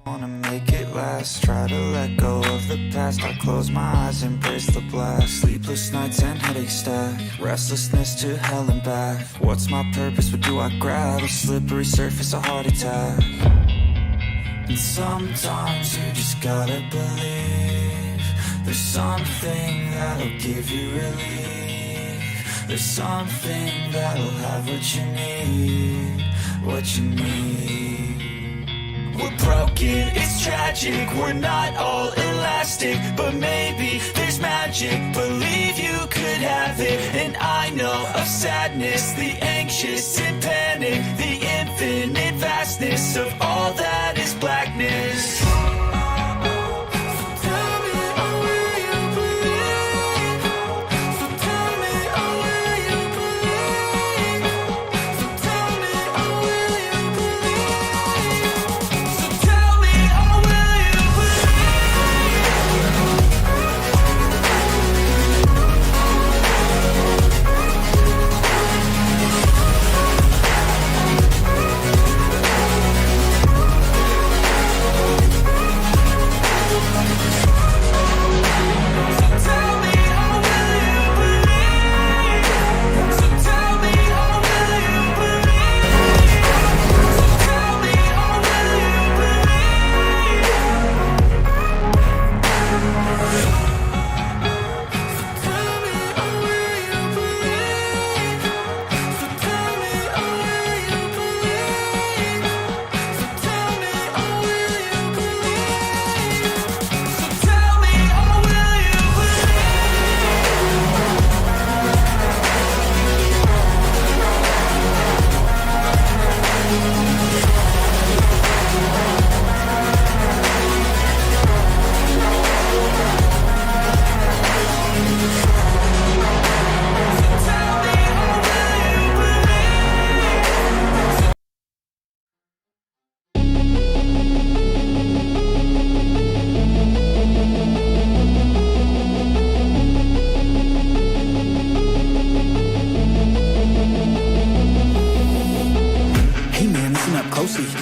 Wanna make it last, try to let go of the past. I close my eyes, embrace the blast. Sleepless nights and headaches stack, restlessness to hell and back. What's my purpose, what do I grab? A slippery surface, a heart attack. And sometimes you just gotta believe there's something that'll give you relief. There's something that'll have what you need, what you need. We're broken, it's tragic, we're not all elastic, but maybe there's magic, believe you could have it. And I know of sadness, the anxious and panic, the infinite vastness of all that is blackness.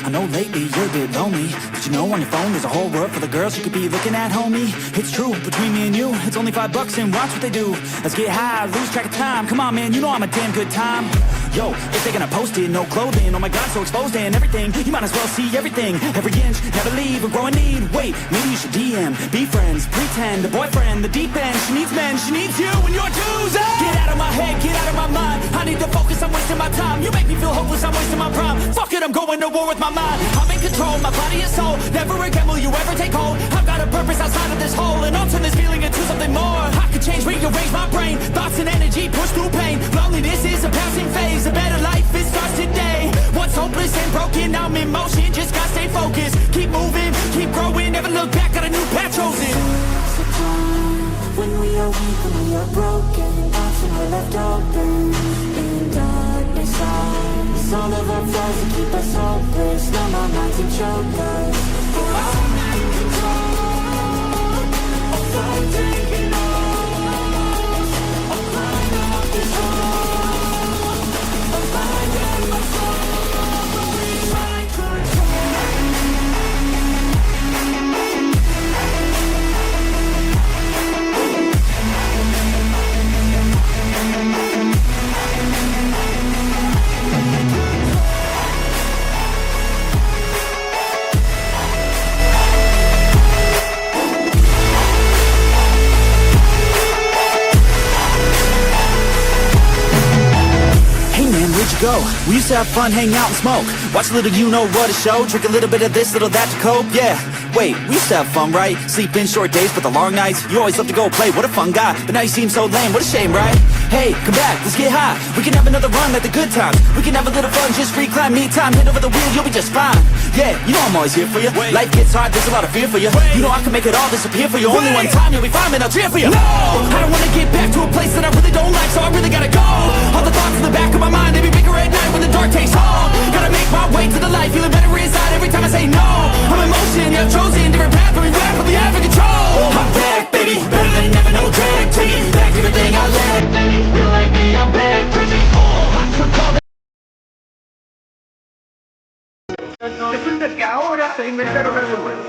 I know lately you're a bit lonely, but you know on your phone there's a whole world full of girls you could be looking at, homie. It's true, between me and you, it's only $5 and watch what they do. Let's get high, lose track of time, come on man, you know I'm a damn good time. Yo, if they're gonna post it, no clothing, oh my god, so exposed and everything, you might as well see everything, every inch, never leave or grow a need. Wait, maybe you should DM, be friends, pretend, a boyfriend, the deep end, she needs men, she needs you and your twos. Get out of my head, get out of my mind, I need to focus, I'm wasting my time. You make me feel hopeless, I'm wasting my prime. Fuck it, I'm going to war with my mind. I'm in control, my body and soul, never again will you ever take hold. I've got a purpose outside of this hole, and I'll turn this feeling into something more. I could change, rearrange my brain, thoughts and energy push through pain. Loneliness is a passing phase, a better life it starts today. Once hopeless and broken, now I'm in motion, just gotta stay focused. Keep moving, keep growing, never look back, got a new path chosen. When we are weak, when we are broken, often we're left open in darkness. It's all of our flaws that keep us hopeless. Numb our minds and choke us. I'm in control of I'm taking off. I'm climbing up this wall. I'm finding my soul. We find control. Go. We used to have fun, hang out and smoke. Watch a little you know what a show. Drink a little bit of this, little that to cope. Yeah, wait, we used to have fun, right? Sleep in short days, but the long nights. You always love to go play, what a fun guy. But now you seem so lame, what a shame, right? Hey, come back, let's get high. We can have another run at the good times. We can have a little fun, just recline, me time. Hit over the wheel, you'll be just fine. Yeah, you know I'm always here for you. Life gets hard, there's a lot of fear for you. You know I can make it all disappear for you. Only one time, you'll be fine, man, I'll cheer for you. No, I don't wanna get back to a place that I really don't like, so I really gotta go. All the thoughts in the back of my mind, they be bigger at night when the dark takes hold. Gotta make my way to the light, feeling better inside every time I say no. I'm in motion, yeah, I've chosen different path, but we rap with the have control. I'm back, baby, better than never, no drag. Taking back everything I lack. Feel like me, I'm back, crazy. se inventaron algo nuevo.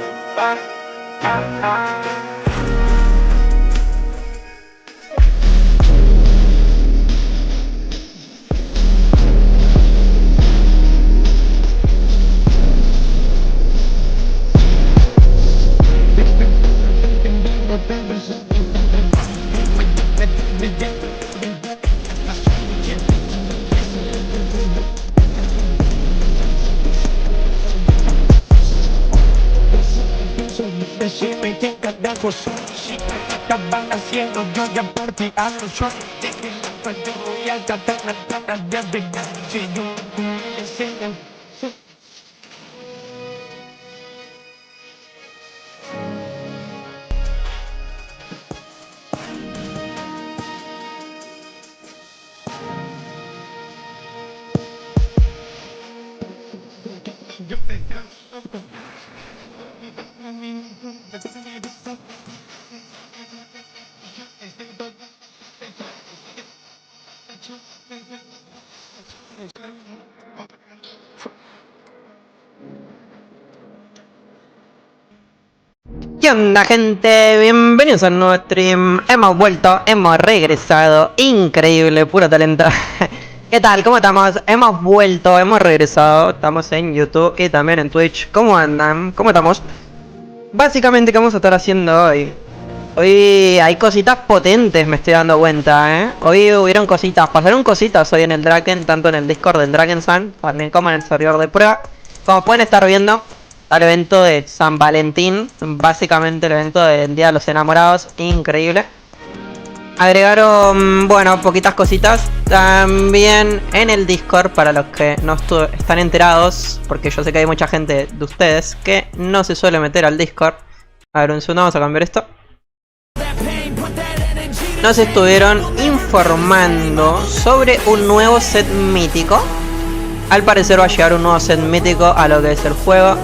Decime qué carajo son, si me estaban haciendo yo ya partí a los shows. Voy a tratar de arreglar, si yo deseo. ¿Qué onda, gente? Bienvenidos a un nuevo stream. Hemos vuelto, hemos regresado. Increíble, puro talento. ¿Qué tal? ¿Cómo estamos? Hemos vuelto, hemos regresado. Estamos en YouTube y también en Twitch. ¿Cómo andan? ¿Cómo estamos? Básicamente, ¿qué vamos a estar haciendo hoy? Hoy hay cositas potentes, me estoy dando cuenta, ¿eh? Hoy hubieron cositas, pasaron cositas hoy en el Draken, tanto en el Discord del Draken Sun, también como en el servidor de prueba. Como pueden estar viendo, al evento de San Valentín, básicamente el evento del Día de los Enamorados, increíble. Agregaron, bueno, poquitas cositas también en el Discord para los que no están enterados, porque yo sé que hay mucha gente de ustedes que no se suele meter al Discord. A ver, un segundo, vamos a cambiar esto. Nos estuvieron informando sobre un nuevo set mítico. Al parecer va a llegar un nuevo set mítico a lo que es el juego.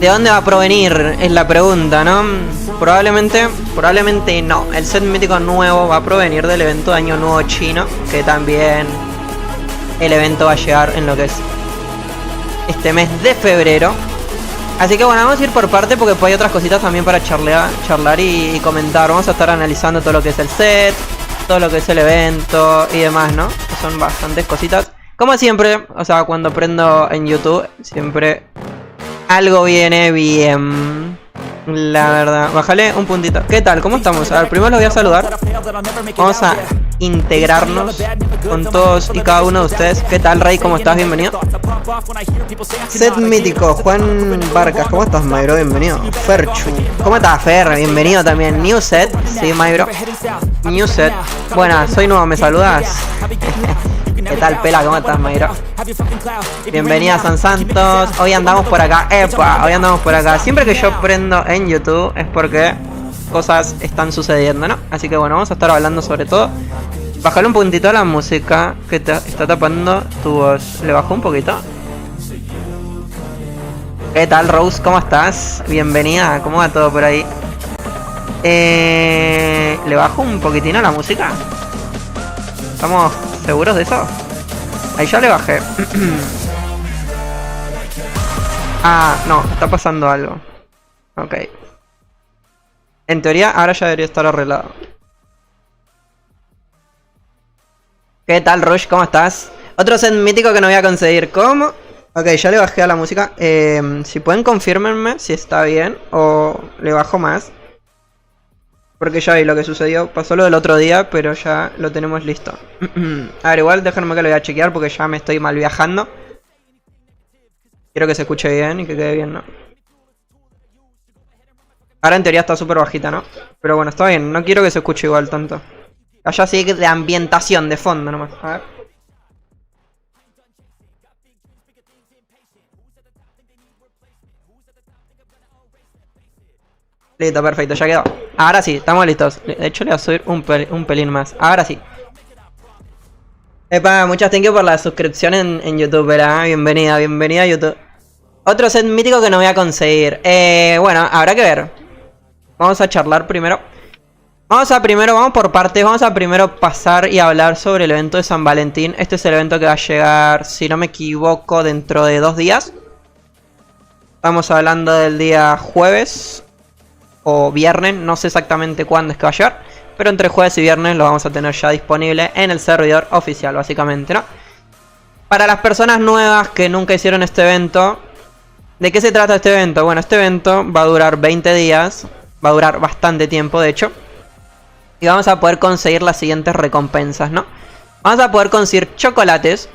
¿De dónde va a provenir? Es la pregunta, ¿no? Probablemente no. El set mítico nuevo va a provenir del evento de Año Nuevo Chino, que también el evento va a llegar en lo que es este mes de febrero. Así que bueno, vamos a ir por parte porque hay otras cositas también para charlar y comentar. Vamos a estar analizando todo lo que es el set, todo lo que es el evento y demás, ¿no? Que son bastantes cositas. Como siempre, o sea, cuando prendo en YouTube, siempre algo viene bien. La verdad, bájale un puntito. ¿Qué tal? ¿Cómo estamos? A ver, primero los voy a saludar. Vamos a integrarnos con todos y cada uno de ustedes. ¿Qué tal, Rey? ¿Cómo estás? Bienvenido. Set mítico, Juan Barcas. ¿Cómo estás, Mairo? Bienvenido. Ferchu. ¿Cómo estás, Fer? Bienvenido también. New set. Sí, Mairo. New set. Buenas, soy nuevo. ¿Me saludas? ¿Qué tal, Pela? ¿Cómo estás, Mayro? Bienvenida a San Santos. Hoy andamos por acá. ¡Epa! Hoy andamos por acá. Siempre que yo prendo en YouTube es porque cosas están sucediendo, ¿no? Así que bueno, vamos a estar hablando sobre todo. Bájale un puntito a la música que te está tapando tu voz. ¿Le bajo un poquito? ¿Qué tal, Rose? ¿Cómo estás? Bienvenida. ¿Cómo va todo por ahí? ¿Le bajo un poquitín a la música? ¿Estamos seguros de eso? Ahí ya le bajé. Ah, no, está pasando algo. Ok. En teoría, ahora ya debería estar arreglado. ¿Qué tal, Rush? ¿Cómo estás? Otro set mítico que no voy a conseguir. ¿Cómo? Ok, ya le bajé a la música. Si pueden, confírmenme si está bien o le bajo más. Porque ya vi lo que sucedió. Pasó lo del otro día, pero ya lo tenemos listo. A ver, igual déjenme que lo voy a chequear porque ya me estoy mal viajando. Quiero que se escuche bien y que quede bien, ¿no? Ahora en teoría está súper bajita, ¿no? Pero bueno, está bien. No quiero que se escuche igual tanto. Allá sí de ambientación de fondo nomás. A ver. Listo, perfecto, ya quedó. Ahora sí, estamos listos. De hecho le voy a subir un pelín más. Ahora sí. Epa, muchas thank you por la suscripción en YouTube, ¿verdad? Bienvenida a YouTube. Otro set mítico que no voy a conseguir. Bueno, habrá que ver. Vamos a charlar primero. Vamos por partes. Vamos a primero pasar y hablar sobre el evento de San Valentín. Este es el evento que va a llegar, si no me equivoco, dentro de 2 días. Estamos hablando del día jueves o viernes, no sé exactamente cuándo es que va a llegar, pero entre jueves y viernes lo vamos a tener ya disponible en el servidor oficial, básicamente, ¿no? Para las personas nuevas que nunca hicieron este evento, ¿de qué se trata este evento? Bueno, este evento va a durar 20 días, va a durar bastante tiempo, de hecho, y vamos a poder conseguir las siguientes recompensas, ¿no? Vamos a poder conseguir chocolates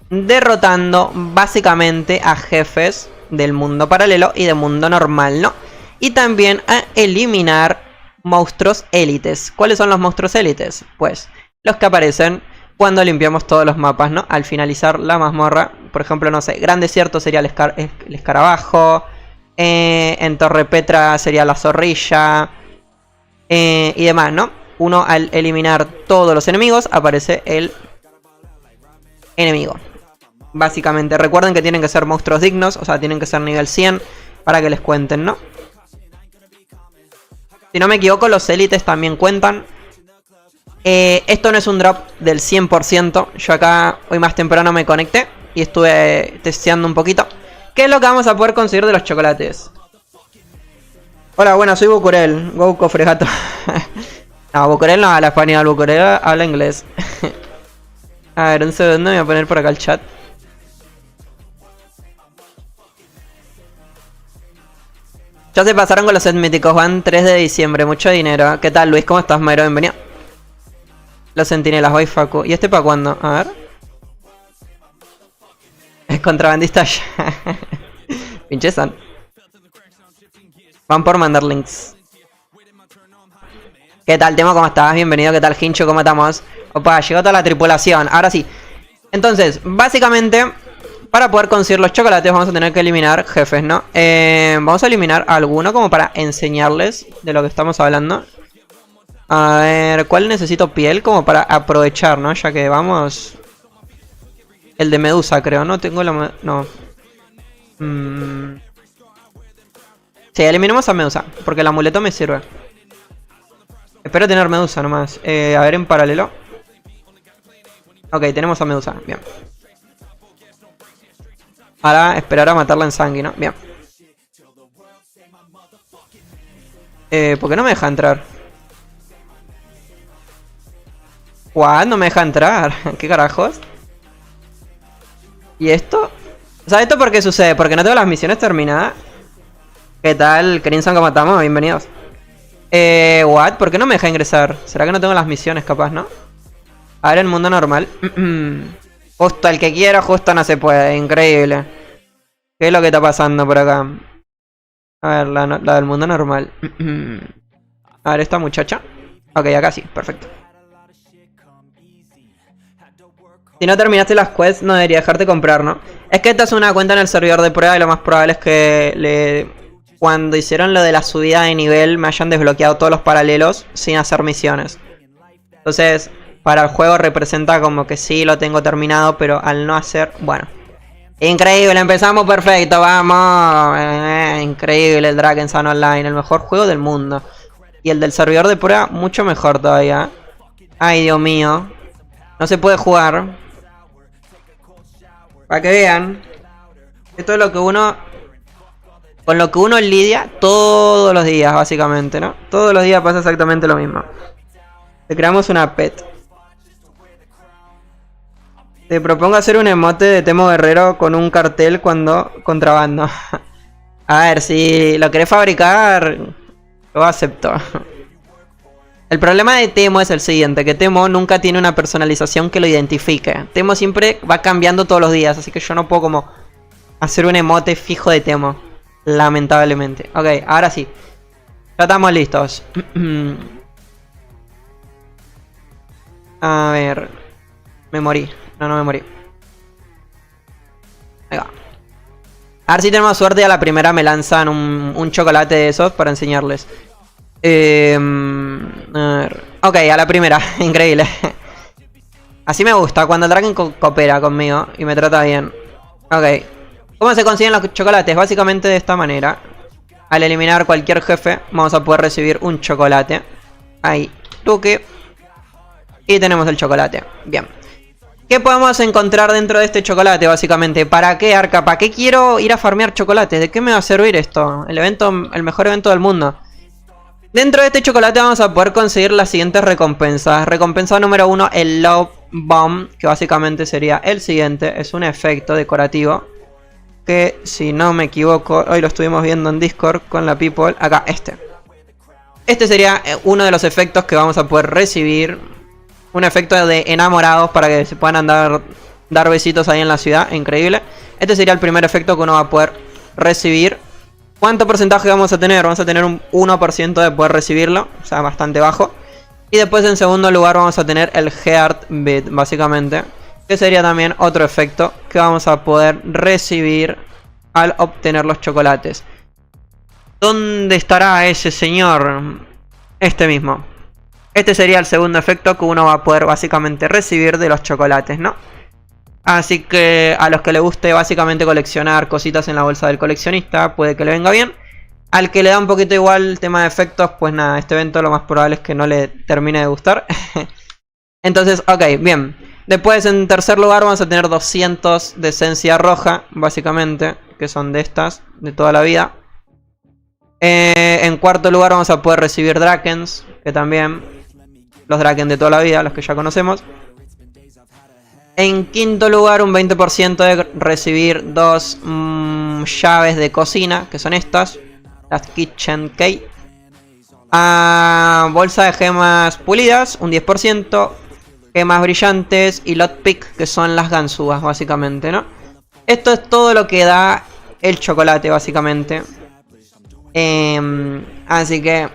derrotando básicamente a jefes del mundo paralelo y del mundo normal, ¿no? Y también a eliminar monstruos élites. ¿Cuáles son los monstruos élites? Pues los que aparecen cuando limpiamos todos los mapas, ¿no? Al finalizar la mazmorra, por ejemplo, no sé, Gran Desierto sería el escarabajo, en Torre Petra sería la zorrilla, y demás, ¿no? Uno al eliminar todos los enemigos aparece el enemigo. Básicamente, recuerden que tienen que ser monstruos dignos, o sea, tienen que ser nivel 100 para que les cuenten, ¿no? Si no me equivoco, los élites también cuentan. Esto no es un drop del 100%. Yo acá hoy más temprano me conecté y estuve testeando un poquito. ¿Qué es lo que vamos a poder conseguir de los chocolates? Hola, buenas, soy Bucurel. Go Fregato. No, Bucurel no habla español, Bucurel habla inglés. A ver, un segundo, me voy a poner por acá el chat. Ya se pasaron con los set míticos, van 3 de diciembre, mucho dinero. ¿Qué tal, Luis? ¿Cómo estás, Mairo? Bienvenido. Los centinelas, voy Facu. ¿Y este para cuándo? A ver. Es contrabandista ya. Pinche San. Van por mandar links. ¿Qué tal, Temo? ¿Cómo estás? Bienvenido. ¿Qué tal, Hincho? ¿Cómo estamos? Opa, llegó toda la tripulación. Ahora sí. Entonces, básicamente, para poder conseguir los chocolates vamos a tener que eliminar jefes, ¿no? Vamos a eliminar alguno como para enseñarles de lo que estamos hablando. A ver, ¿cuál necesito piel? Como para aprovechar, ¿no? Ya que vamos... El de Medusa, creo, ¿no? Tengo la... No. Sí, eliminemos a Medusa, porque el amuleto me sirve. Espero tener Medusa nomás. A ver, en paralelo. Ok, tenemos a Medusa, bien. Ahora esperar a matarla en sangre, ¿no? Bien. ¿Por qué no me deja entrar? What? No me deja entrar. ¿Qué carajos? ¿Y esto? O sea, ¿esto por qué sucede? Porque no tengo las misiones terminadas. ¿Qué tal? Crimson, ¿cómo estamos? Bienvenidos. What? ¿Por qué no me deja ingresar? ¿Será que no tengo las misiones capaz, no? A ver, en mundo normal. Justo el que quiera, justo no se puede. Increíble. ¿Qué es lo que está pasando por acá? A ver, la del mundo normal. A ver, esta muchacha. Ok, acá sí, perfecto. Si no terminaste las quests, no debería dejarte comprar, ¿no? Es que esta es una cuenta en el servidor de prueba y lo más probable es que cuando hicieron lo de la subida de nivel me hayan desbloqueado todos los paralelos sin hacer misiones. Entonces, para el juego representa como que sí lo tengo terminado, pero al no hacer... Bueno. Increíble, empezamos perfecto, vamos. Increíble el Dragon Sun Online, el mejor juego del mundo. Y el del servidor de prueba, mucho mejor todavía. Ay, Dios mío. No se puede jugar. Para que vean. Esto es lo que uno... Con lo que uno lidia todos los días, básicamente, ¿no? Todos los días pasa exactamente lo mismo. Te creamos una pet. Te propongo hacer un emote de Temo Guerrero con un cartel cuando contrabando. A ver, si lo querés fabricar, lo acepto. El problema de Temo es el siguiente, que Temo nunca tiene una personalización que lo identifique. Temo siempre va cambiando todos los días, así que yo no puedo como hacer un emote fijo de Temo. Lamentablemente. Ok, ahora sí. Ya estamos listos. A ver. Me morí. No me morí. Ahí va. A ver si tenemos suerte y a la primera me lanzan un chocolate de esos para enseñarles. A ver. Ok, a la primera. Increíble. Así me gusta, cuando el Dragon coopera conmigo y me trata bien. Ok. ¿Cómo se consiguen los chocolates? Básicamente de esta manera. Al eliminar cualquier jefe vamos a poder recibir un chocolate. Ahí. Tuque. Y tenemos el chocolate. Bien. ¿Qué podemos encontrar dentro de este chocolate, básicamente? ¿Para qué, Arca? ¿Para qué quiero ir a farmear chocolates? ¿De qué me va a servir esto? El mejor evento del mundo. Dentro de este chocolate vamos a poder conseguir las siguientes recompensas. Recompensa número 1, el Love Bomb, que básicamente sería el siguiente. Es un efecto decorativo que, si no me equivoco, hoy lo estuvimos viendo en Discord con la people. Acá, este. Este sería uno de los efectos que vamos a poder recibir. Un efecto de enamorados para que se puedan dar besitos ahí en la ciudad. Increíble. Este sería el primer efecto que uno va a poder recibir. ¿Cuánto porcentaje vamos a tener? Vamos a tener un 1% de poder recibirlo. O sea, bastante bajo. Y después en segundo lugar vamos a tener el Heartbeat, básicamente. Que sería también otro efecto que vamos a poder recibir al obtener los chocolates. ¿Dónde estará ese señor? Este mismo. Este sería el segundo efecto que uno va a poder básicamente recibir de los chocolates, ¿no? Así que a los que le guste básicamente coleccionar cositas en la bolsa del coleccionista, puede que le venga bien. Al que le da un poquito igual el tema de efectos, pues nada, este evento lo más probable es que no le termine de gustar. Entonces, ok, bien. Después en tercer lugar vamos a tener 200 de esencia roja, básicamente, que son de estas, de toda la vida. En cuarto lugar vamos a poder recibir Drakens, que también... Los Drakens de toda la vida, los que ya conocemos. En quinto lugar, un 20% de recibir dos llaves de cocina, que son estas. Las Kitchen Key. Bolsa de gemas pulidas, un 10%. Gemas brillantes y Lockpick, que son las ganzúas, básicamente, ¿no? Esto es todo lo que da el chocolate, básicamente. Así que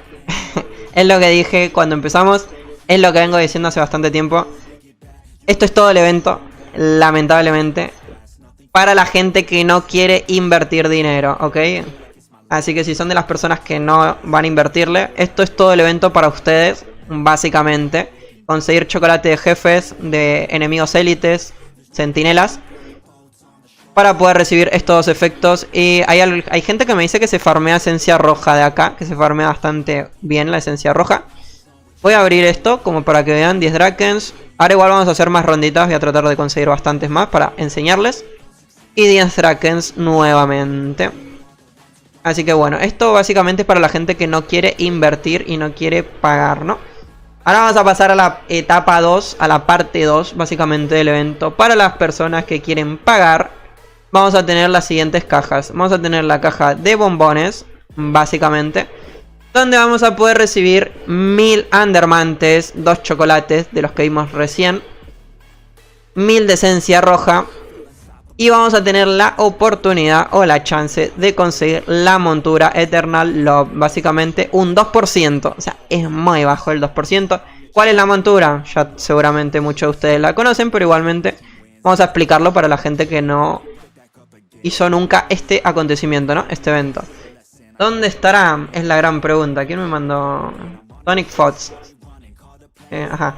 es lo que dije cuando empezamos. Es lo que vengo diciendo hace bastante tiempo. Esto es todo el evento, lamentablemente, para la gente que no quiere invertir dinero, ¿ok? Así que si son de las personas que no van a invertirle, esto es todo el evento para ustedes, básicamente. Conseguir chocolate de jefes, de enemigos élites, centinelas, para poder recibir estos dos efectos. Y hay gente que me dice que se farmea esencia roja de acá, que se farmea bastante bien la esencia roja. Voy a abrir esto como para que vean 10 Drakens. Ahora igual vamos a hacer más ronditas. Voy a tratar de conseguir bastantes más para enseñarles. Y 10 Drakens nuevamente. Así que bueno, esto básicamente es para la gente que no quiere invertir y no quiere pagar, ¿no? Ahora vamos a pasar a la etapa 2, a la parte 2 básicamente del evento. Para las personas que quieren pagar, vamos a tener las siguientes cajas. Vamos a tener la caja de bombones, básicamente, donde vamos a poder recibir 1000 Undermantes, 2 chocolates de los que vimos recién, 1000 de esencia roja. Y vamos a tener la oportunidad o la chance de conseguir la montura Eternal Love. Básicamente un 2%. O sea, es muy bajo el 2%. ¿Cuál es la montura? Ya seguramente muchos de ustedes la conocen, pero igualmente vamos a explicarlo para la gente que no hizo nunca este acontecimiento, ¿no? Este evento. ¿Dónde estará? Es la gran pregunta. ¿Quién me mandó? Tonic Fox. Ajá.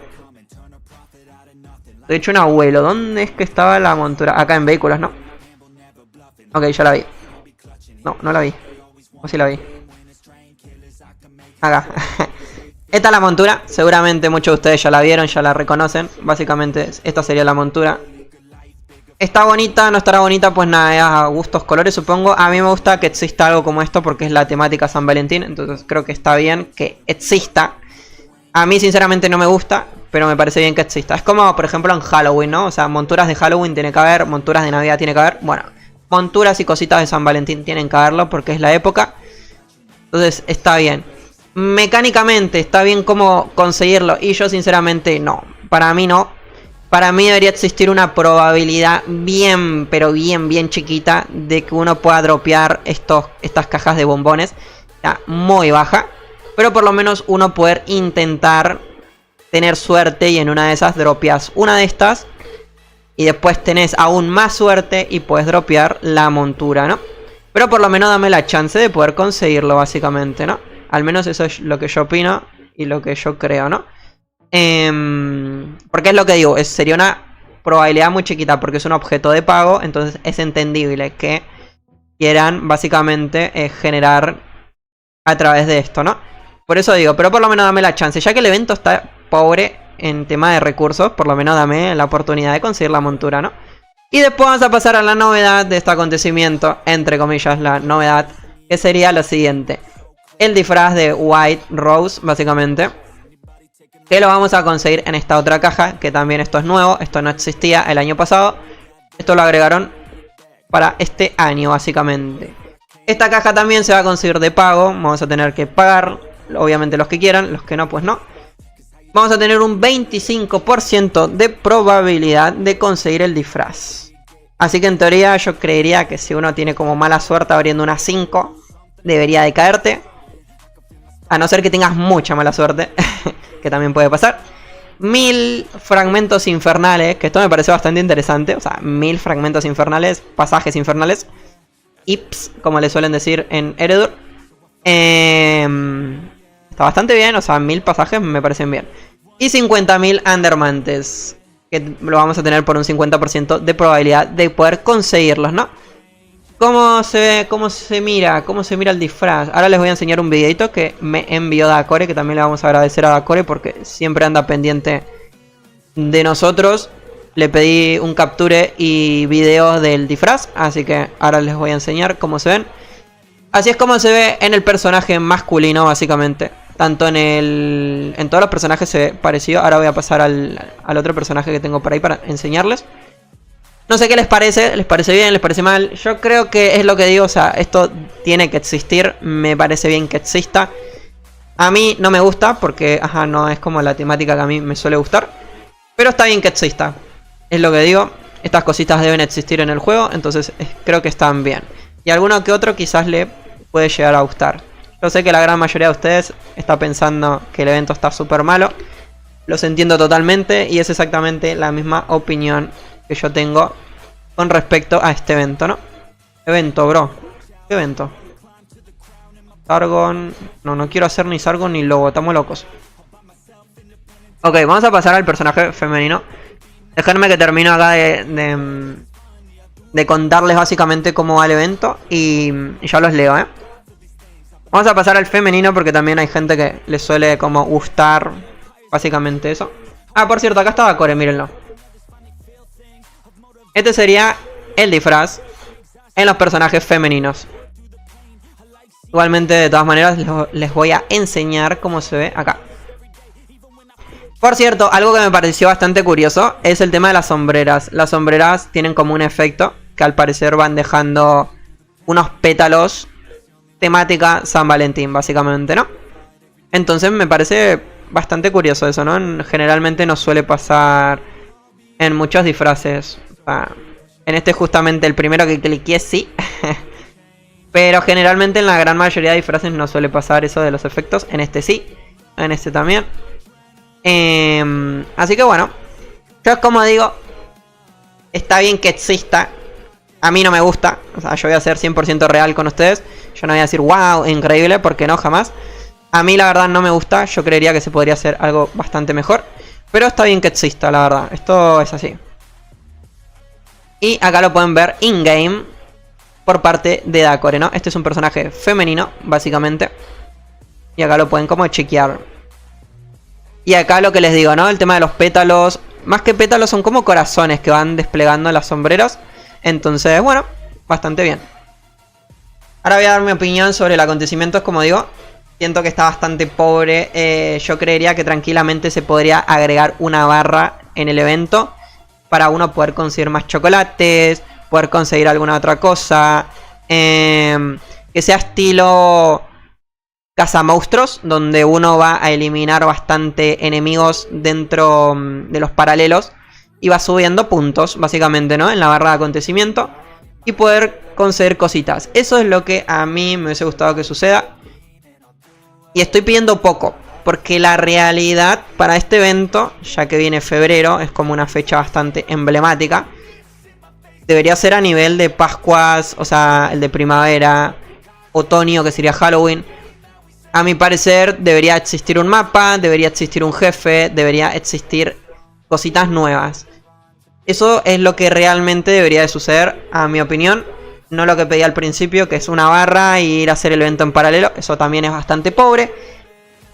De hecho, un abuelo. ¿Dónde es que estaba la montura? Acá en vehículos, ¿no? Ok, ya la vi. No, no la vi. O sí la vi. Acá. Esta es la montura. Seguramente muchos de ustedes ya la vieron, ya la reconocen. Básicamente esta sería la montura. ¿Está bonita? ¿No estará bonita? Pues nada, es a gustos colores, supongo. A mí me gusta que exista algo como esto porque es la temática San Valentín. Entonces creo que está bien que exista. A mí sinceramente no me gusta, pero me parece bien que exista. Es como, por ejemplo, en Halloween, ¿no? O sea, monturas de Halloween tiene que haber, monturas de Navidad tiene que haber. Bueno, monturas y cositas de San Valentín tienen que haberlo porque es la época. Entonces, está bien. Mecánicamente, está bien cómo conseguirlo. Y yo, sinceramente, no. Para mí, no. Para mí debería existir una probabilidad bien, pero bien chiquita de que uno pueda dropear estas cajas de bombones. Ya, muy baja. Pero por lo menos uno poder intentar tener suerte y en una de esas dropeas una de estas. Y después tenés aún más suerte y puedes dropear la montura, ¿no? Pero por lo menos dame la chance de poder conseguirlo básicamente, ¿no? Al menos eso es lo que yo opino y lo que yo creo, ¿no? Porque es lo que digo, sería una probabilidad muy chiquita porque es un objeto de pago. Entonces es entendible que quieran básicamente generar a través de esto, ¿no? Por eso digo, pero por lo menos dame la chance. Ya que el evento está pobre, en tema de recursos. Por lo menos dame la oportunidad de conseguir la montura, ¿no? Y después vamos a pasar a la novedad de este acontecimiento, entre comillas la novedad, que sería lo siguiente. El disfraz de White Rose, básicamente. Que lo vamos a conseguir en esta otra caja, que también esto es nuevo, esto no existía el año pasado. Esto lo agregaron para este año, básicamente. Esta caja también se va a conseguir de pago, vamos a tener que pagar, obviamente los que quieran, los que no, pues no. Vamos a tener un 25% de probabilidad de conseguir el disfraz. Así que en teoría yo creería que si uno tiene como mala suerte abriendo una 5, debería de caerte. A no ser que tengas mucha mala suerte, que también puede pasar. 1000 fragmentos infernales, que esto me parece bastante interesante. O sea, 1000 fragmentos infernales, pasajes infernales. Ips, como le suelen decir en Eredur. Está bastante bien, o sea, 1000 pasajes me parecen bien. Y 50.000 Undermantes, que lo vamos a tener por un 50% de probabilidad de poder conseguirlos, ¿no? ¿Cómo se ve? ¿Cómo se mira? ¿Cómo se mira el disfraz? Ahora les voy a enseñar un videito que me envió Dacore, que también le vamos a agradecer a Dacore porque siempre anda pendiente de nosotros. Le pedí un capture y video del disfraz, así que ahora les voy a enseñar cómo se ven. Así es como se ve en el personaje masculino, básicamente. Tanto en todos los personajes se ve parecido. Ahora voy a pasar al otro personaje que tengo por ahí para enseñarles. No sé qué les parece bien, les parece mal. Yo creo que es lo que digo, o sea, esto tiene que existir. Me parece bien que exista. A mí no me gusta porque, ajá, no es como la temática que a mí me suele gustar. Pero está bien que exista. Es lo que digo, estas cositas deben existir en el juego, entonces creo que están bien. Y alguno que otro quizás le puede llegar a gustar. Yo sé que la gran mayoría de ustedes está pensando que el evento está súper malo. Los entiendo totalmente y es exactamente la misma opinión que yo tengo con respecto a este evento, ¿no? Evento, bro. ¿Qué evento? Sargon. No quiero hacer ni Sargon ni Lobo, estamos locos. Ok, vamos a pasar al personaje femenino. Déjenme que termino acá de contarles básicamente cómo va el evento y ya los leo, ¿eh? Vamos a pasar al femenino porque también hay gente que le suele como gustar básicamente eso. Ah, por cierto, acá estaba Core, mírenlo. Este sería el disfraz en los personajes femeninos. Igualmente, de todas maneras, les voy a enseñar cómo se ve acá. Por cierto, algo que me pareció bastante curioso es el tema de las sombreras. Las sombreras tienen como un efecto que al parecer van dejando unos pétalos temática San Valentín, básicamente, ¿no? Entonces me parece bastante curioso eso, ¿no? Generalmente no suele pasar en muchos disfraces. O sea, en este justamente el primero que cliqué sí. Pero generalmente en la gran mayoría de disfraces no suele pasar eso de los efectos. En este sí, en este también. Así que bueno, yo como digo, está bien que exista. A mí no me gusta, o sea, yo voy a ser 100% real con ustedes. Yo no voy a decir, wow, increíble, porque no, jamás. A mí la verdad no me gusta, yo creería que se podría hacer algo bastante mejor. Pero está bien que exista, la verdad, esto es así. Y acá lo pueden ver in-game por parte de Dacore, ¿no? Este es un personaje femenino, básicamente. Y acá lo pueden como chequear. Y acá lo que les digo, ¿no? El tema de los pétalos. Más que pétalos son como corazones que van desplegando las sombreras. Entonces, bueno, bastante bien. Ahora voy a dar mi opinión sobre el acontecimiento. Como digo, siento que está bastante pobre. Yo creería que tranquilamente se podría agregar una barra en el evento para uno poder conseguir más chocolates, poder conseguir alguna otra cosa. Que sea estilo cazamonstruos, donde uno va a eliminar bastante enemigos dentro de los paralelos y va subiendo puntos, básicamente, ¿no? En la barra de acontecimiento y poder conseguir cositas. Eso es lo que a mí me hubiese gustado que suceda. Y estoy pidiendo poco, porque la realidad para este evento, ya que viene febrero, es como una fecha bastante emblemática. Debería ser a nivel de Pascuas, o sea, el de primavera, otoño, que sería Halloween. A mi parecer debería existir un mapa, debería existir un jefe, debería existir cositas nuevas. Eso es lo que realmente debería de suceder, a mi opinión. No lo que pedí al principio, que es una barra y ir a hacer el evento en paralelo. Eso también es bastante pobre.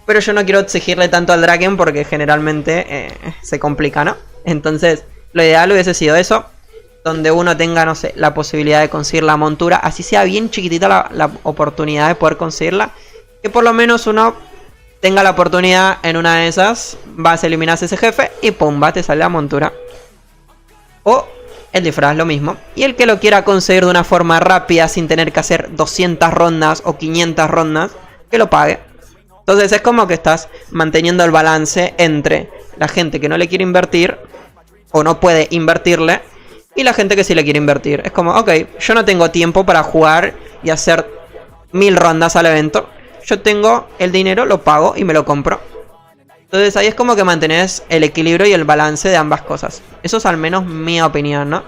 Pero yo no quiero exigirle tanto al Draken porque generalmente se complica, ¿no? Entonces, lo ideal hubiese sido eso. Donde uno tenga, no sé, la posibilidad de conseguir la montura. Así sea bien chiquitita la oportunidad de poder conseguirla. Que por lo menos uno tenga la oportunidad en una de esas. Vas a eliminar a ese jefe y pum, te sale la montura. O el disfraz, lo mismo. Y el que lo quiera conseguir de una forma rápida sin tener que hacer 200 rondas o 500 rondas, que lo pague. Entonces es como que estás manteniendo el balance entre la gente que no le quiere invertir o no puede invertirle y la gente que sí le quiere invertir. Es como, ok, yo no tengo tiempo para jugar y hacer 1000 rondas al evento. Yo tengo el dinero, lo pago y me lo compro. Entonces ahí es como que mantenés el equilibrio y el balance de ambas cosas. Eso es al menos mi opinión, ¿no?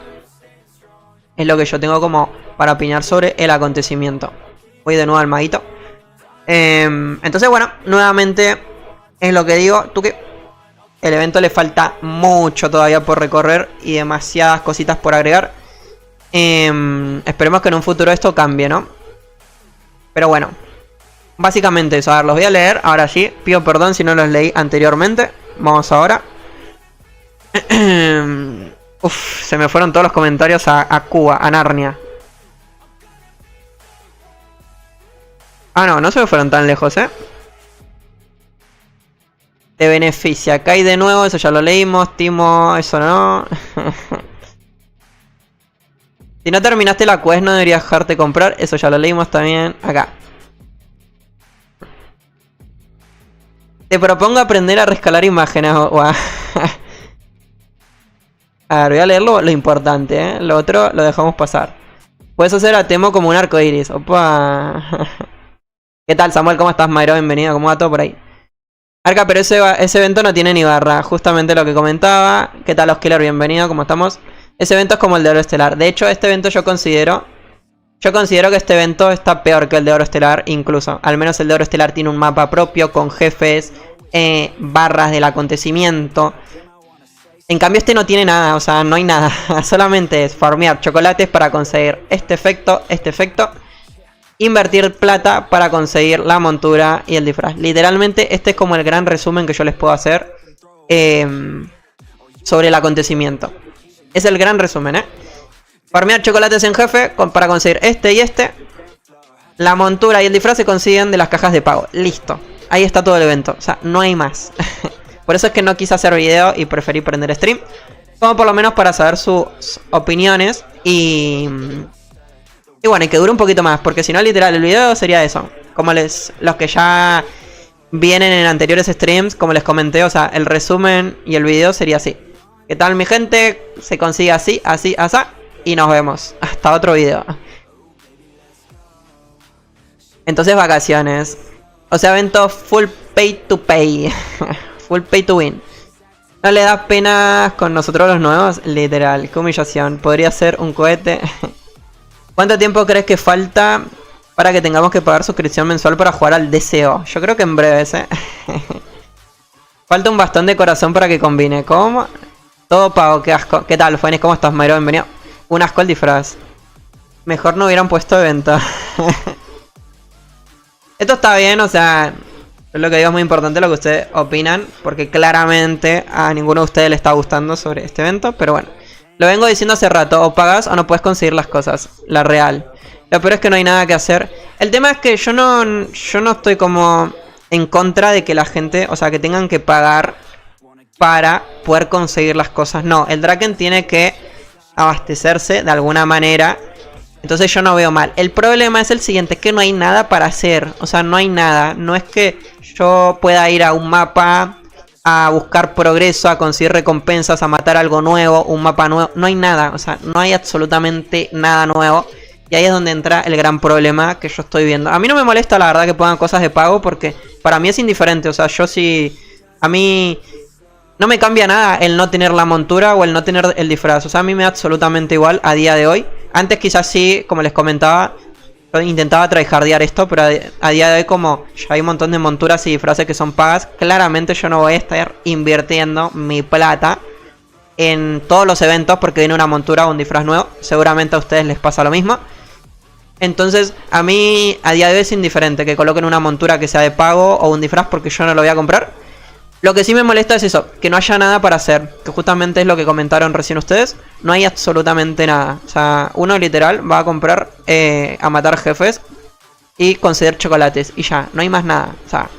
Es lo que yo tengo como para opinar sobre el acontecimiento. Voy de nuevo al maguito. Entonces bueno, nuevamente es lo que digo. Tú que el evento le falta mucho todavía por recorrer y demasiadas cositas por agregar. Esperemos que en un futuro esto cambie, ¿no? Pero bueno, básicamente eso. A ver, los voy a leer. Ahora sí, pido perdón si no los leí anteriormente. Vamos ahora. Uf, se me fueron todos los comentarios a Cuba, a Narnia. Ah, no se me fueron tan lejos, Te beneficia. Cae de nuevo, eso ya lo leímos. Timo, eso no. Si no terminaste la quest, no deberías dejarte comprar. Eso ya lo leímos también. Acá. Te propongo aprender a rescalar imágenes. A ver, voy a leer lo importante, Lo otro lo dejamos pasar. Puedes hacer a Temo como un arco iris. Opa. ¿Qué tal, Samuel? ¿Cómo estás, Mayro? Bienvenido. ¿Cómo va todo por ahí? Arca, pero ese evento no tiene ni barra. Justamente lo que comentaba. ¿Qué tal, Oskiller? Bienvenido. ¿Cómo estamos? Ese evento es como el de Oro Estelar. De hecho, este evento yo considero que este evento está peor que el de Oro Estelar. Incluso. Al menos el de Oro Estelar tiene un mapa propio con jefes, barras del acontecimiento. En cambio este no tiene nada. O sea, no hay nada. Solamente es farmear chocolates para conseguir este efecto. Invertir plata para conseguir la montura y el disfraz. Literalmente este es como el gran resumen que yo les puedo hacer sobre el acontecimiento. Es el gran resumen, Farmear chocolates en jefe para conseguir este y este. La montura y el disfraz se consiguen de las cajas de pago. Listo. Ahí está todo el evento. O sea, no hay más. Por eso es que no quise hacer video y preferí prender stream. Como por lo menos para saber sus opiniones y bueno, y que dure un poquito más, porque si no, literal, el video sería eso. Como los que ya vienen en anteriores streams, como les comenté, o sea, el resumen y el video sería así. ¿Qué tal, mi gente? Se consigue así, así, así. Y nos vemos. Hasta otro video. Entonces, vacaciones. O sea, evento full pay to pay. Full pay to win. ¿No le da pena con nosotros los nuevos? Literal, qué humillación. Podría ser un cohete. ¿Cuánto tiempo crees que falta para que tengamos que pagar suscripción mensual para jugar al DCO? Yo creo que en breves, Falta un bastón de corazón para que combine. ¿Cómo? Todo pago, qué asco. ¿Qué tal, Fuenis? ¿Cómo estás, Mayro? Bienvenido. Un asco el disfraz. Mejor no hubieran puesto evento. Esto está bien, o sea, es lo que digo, es muy importante lo que ustedes opinan, porque claramente a ninguno de ustedes le está gustando sobre este evento, pero bueno. Lo vengo diciendo hace rato, o pagas o no puedes conseguir las cosas, la real. Lo peor es que no hay nada que hacer. El tema es que yo no estoy como en contra de que la gente, o sea, que tengan que pagar para poder conseguir las cosas. No, el Draken tiene que abastecerse de alguna manera. Entonces yo no veo mal. El problema es el siguiente, es que no hay nada para hacer. O sea, no hay nada. No es que yo pueda ir a un mapa a buscar progreso, a conseguir recompensas, a matar algo nuevo, un mapa nuevo. No hay nada, o sea, no hay absolutamente nada nuevo. Y ahí es donde entra el gran problema que yo estoy viendo. A mí no me molesta la verdad que pongan cosas de pago, porque para mí es indiferente. O sea, yo sí, a mí no me cambia nada el no tener la montura o el no tener el disfraz. O sea, a mí me da absolutamente igual a día de hoy. Antes quizás sí, como les comentaba, yo intentaba tryhardear esto, pero a día de hoy, como ya hay un montón de monturas y disfraces que son pagas, claramente yo no voy a estar invirtiendo mi plata en todos los eventos porque viene una montura o un disfraz nuevo. Seguramente a ustedes les pasa lo mismo. Entonces, a mí a día de hoy es indiferente que coloquen una montura que sea de pago o un disfraz porque yo no lo voy a comprar. Lo que sí me molesta es eso, que no haya nada para hacer, que justamente es lo que comentaron recién ustedes. No hay absolutamente nada. O sea, uno literal va a comprar a matar jefes y conseguir chocolates y ya, no hay más nada. O sea,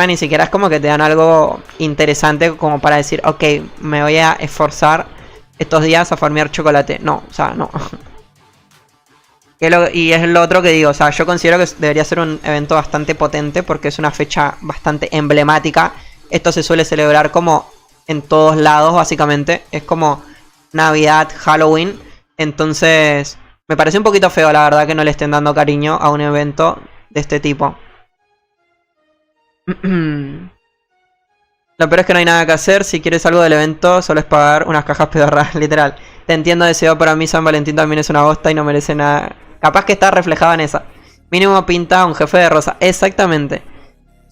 ni siquiera es como que te dan algo interesante como para decir, ok, me voy a esforzar estos días a farmear chocolate. No, o sea, no. Y es lo otro que digo, o sea, yo considero que debería ser un evento bastante potente porque es una fecha bastante emblemática. Esto se suele celebrar como en todos lados, básicamente. Es como Navidad, Halloween. Entonces, me parece un poquito feo, la verdad, que no le estén dando cariño a un evento de este tipo. Lo peor es que no hay nada que hacer. Si quieres algo del evento, solo es pagar unas cajas pedorras, literal. Te entiendo, deseo, pero a mí San Valentín también es una bosta y no merece nada. Capaz que está reflejado en esa. Mínimo pinta un jefe de rosa. Exactamente.